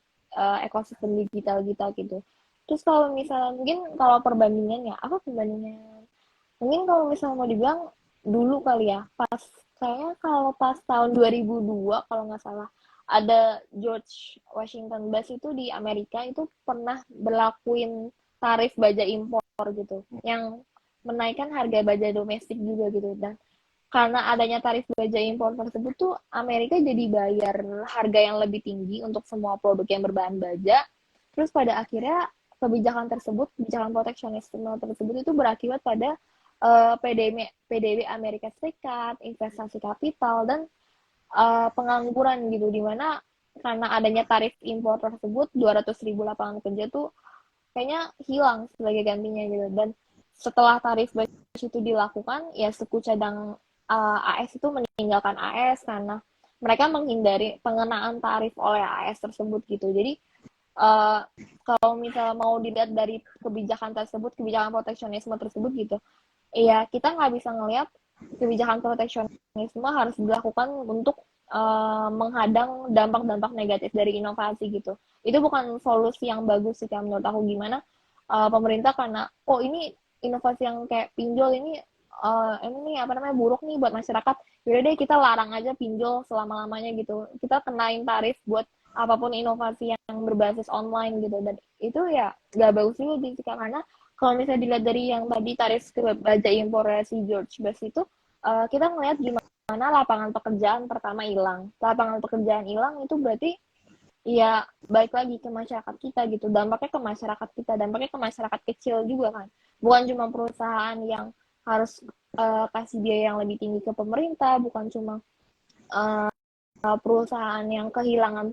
S2: ekosistem digital kita gitu. Terus kalau misalnya mungkin kalau perbandingannya, apa perbandingan? Mungkin kalau misalnya mau dibilang dulu kali ya, pas kayaknya kalau pas tahun 2002 kalau nggak salah ada George Washington Bus itu di Amerika itu pernah berlakuin tarif baja impor gitu, yang menaikkan harga baja domestik juga gitu. Dan karena adanya tarif baja impor tersebut tuh Amerika jadi bayar harga yang lebih tinggi untuk semua produk yang berbahan baja. Terus pada akhirnya kebijakan proteksionisme tersebut itu berakibat pada PDB Amerika Serikat, investasi kapital dan pengangguran gitu, dimana karena adanya tarif impor tersebut 200.000 lapangan kerja tuh kayaknya hilang sebagai gantinya gitu. Dan setelah tarif batas itu dilakukan, ya suku cadang AS itu meninggalkan AS karena mereka menghindari pengenaan tarif oleh AS tersebut gitu. Jadi kalau misalnya mau dilihat dari kebijakan tersebut, kebijakan proteksionisme tersebut gitu, ya kita nggak bisa ngelihat kebijakan proteksionisme harus dilakukan untuk menghadang dampak-dampak negatif dari inovasi gitu. Itu bukan solusi yang bagus sih menurut aku. Gimana pemerintah karena ini inovasi yang kayak pinjol ini apa namanya buruk nih buat masyarakat, yaudah deh kita larang aja pinjol selama-lamanya gitu, kita kenain tarif buat apapun inovasi yang berbasis online gitu. Dan itu ya nggak bagus juga sih karena kalau misalnya dilihat dari yang tadi tarif baja impor si George Best itu kita ngelihat gimana lapangan pekerjaan pertama hilang. Lapangan pekerjaan hilang itu berarti ya balik lagi ke masyarakat kita gitu. Dampaknya ke masyarakat kita, dampaknya ke masyarakat kecil juga kan. Bukan cuma perusahaan yang harus kasih biaya yang lebih tinggi ke pemerintah, bukan cuma perusahaan yang kehilangan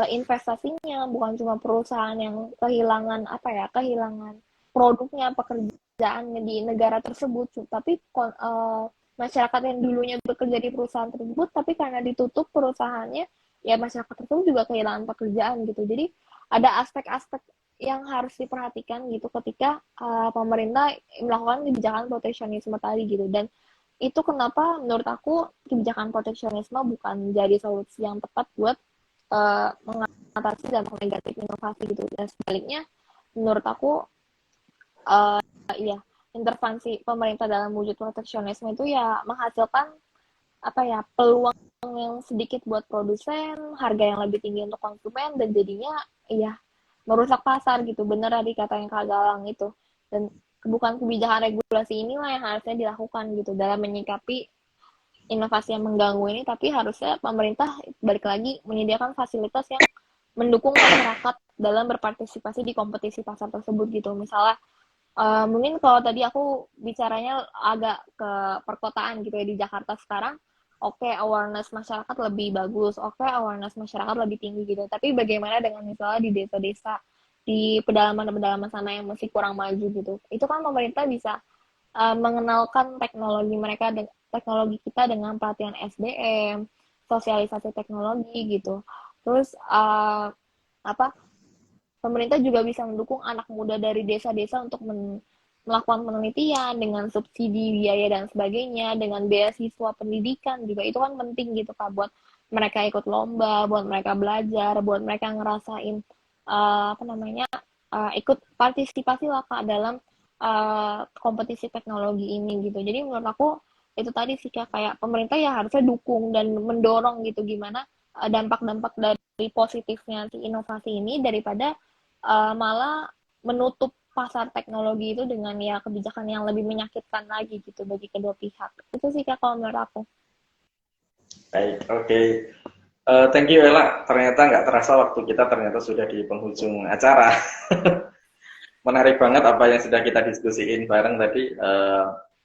S2: investasinya, bukan cuma perusahaan yang kehilangan kehilangan produknya, pekerjaan di negara tersebut, tapi masyarakat yang dulunya bekerja di perusahaan tersebut, tapi karena ditutup perusahaannya, ya masyarakat tersebut juga kehilangan pekerjaan gitu. Jadi ada aspek-aspek yang harus diperhatikan gitu ketika pemerintah melakukan kebijakan proteksionisme tadi gitu. Dan itu kenapa menurut aku kebijakan proteksionisme bukan jadi solusi yang tepat buat mengatasi dampak negatif inovasi gitu. Dan sebaliknya menurut aku intervensi pemerintah dalam wujud proteksionisme itu ya menghasilkan peluang yang sedikit buat produsen, harga yang lebih tinggi untuk konsumen, dan jadinya merusak pasar gitu. Bener tadi kata yang Kak Galang itu. Dan bukan kebijakan regulasi inilah yang harusnya dilakukan gitu dalam menyikapi inovasi yang mengganggu ini, tapi harusnya pemerintah balik lagi menyediakan fasilitas yang mendukung masyarakat dalam berpartisipasi di kompetisi pasar tersebut gitu. Misalnya mungkin kalau tadi aku bicaranya agak ke perkotaan gitu ya, di Jakarta sekarang awareness masyarakat lebih bagus, awareness masyarakat lebih tinggi gitu. Tapi bagaimana dengan misalnya di desa-desa, di pedalaman-pedalaman sana yang masih kurang maju gitu. Itu kan pemerintah bisa mengenalkan teknologi kita dengan pelatihan SDM, sosialisasi teknologi gitu. Terus pemerintah juga bisa mendukung anak muda dari desa-desa untuk melakukan penelitian dengan subsidi biaya dan sebagainya, dengan beasiswa pendidikan juga. Itu kan penting gitu Kak, buat mereka ikut lomba, buat mereka belajar, buat mereka ngerasain ikut partisipasi lah Kak dalam kompetisi teknologi ini gitu. Jadi menurut aku itu tadi sih Kak, kayak pemerintah ya harusnya dukung dan mendorong gitu gimana dampak-dampak dari positifnya si inovasi ini daripada malah menutup pasar teknologi itu dengan ya kebijakan yang lebih menyakitkan lagi gitu bagi kedua pihak. Itu sih Kak kalau menurut aku.
S1: Baik, oke. Thank you Ella. Ternyata nggak terasa waktu kita ternyata sudah di penghujung acara. Menarik banget apa yang sudah kita diskusiin bareng tadi.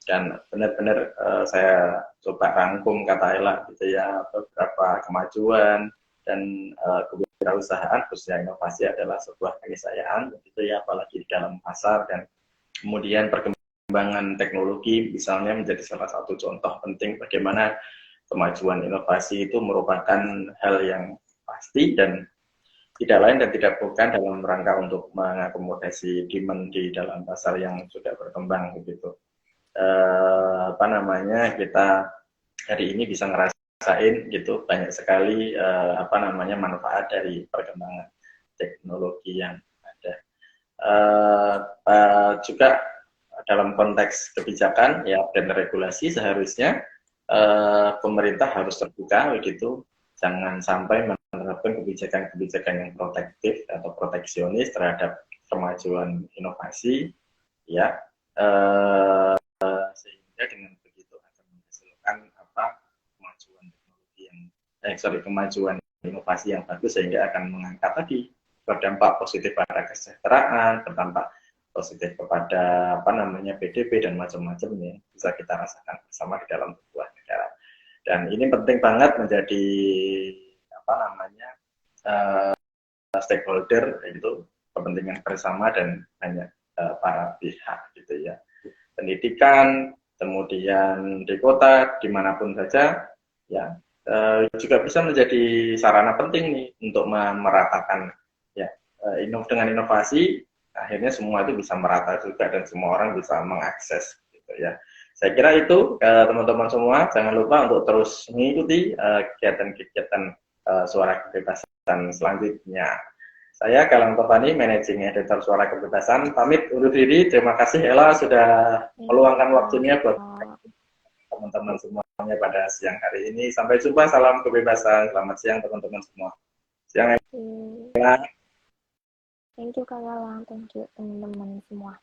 S1: Dan benar-benar saya coba rangkum kata Ella gitu ya, beberapa kemajuan dan kewirausahaan khususnya inovasi adalah sebuah keniscayaan gitu ya, apalagi di dalam pasar, dan kemudian perkembangan teknologi misalnya menjadi salah satu contoh penting bagaimana kemajuan inovasi itu merupakan hal yang pasti dan tidak lain dan tidak bukan dalam rangka untuk mengakomodasi demand di dalam pasar yang sudah berkembang begitu. Kita hari ini bisa ngerasain gitu banyak sekali manfaat dari perkembangan teknologi yang ada. Juga dalam konteks kebijakan ya dan regulasi seharusnya pemerintah harus terbuka begitu, jangan sampai menerapkan kebijakan-kebijakan yang protektif atau proteksionis terhadap kemajuan inovasi ya, sehingga dengan begitu akan menghasilkan kemajuan teknologi yang kemajuan inovasi yang bagus, sehingga akan mengangkat tadi berdampak positif pada kesejahteraan, berdampak positif kepada PDB dan macam-macamnya bisa kita rasakan bersama di dalam sebuah negara. Dan ini penting banget menjadi stakeholder, itu kepentingan bersama dan banyak para pihak gitu ya. Pendidikan, kemudian di kota dimanapun saja ya, juga bisa menjadi sarana penting nih untuk meratakan ya, dengan inovasi akhirnya semua itu bisa merata juga dan semua orang bisa mengakses gitu ya. Saya kira itu teman-teman semua jangan lupa untuk terus mengikuti kegiatan-kegiatan Suara Kebebasan selanjutnya. Saya Galang Topani, Managing Editor Suara Kebebasan, pamit undur diri. Terima kasih Ella sudah meluangkan waktunya buat teman-teman semuanya pada siang hari ini. Sampai jumpa, salam kebebasan. Selamat siang teman-teman semua. Siang Ella.
S2: Thank you Kak Galang, thank you teman-teman semua.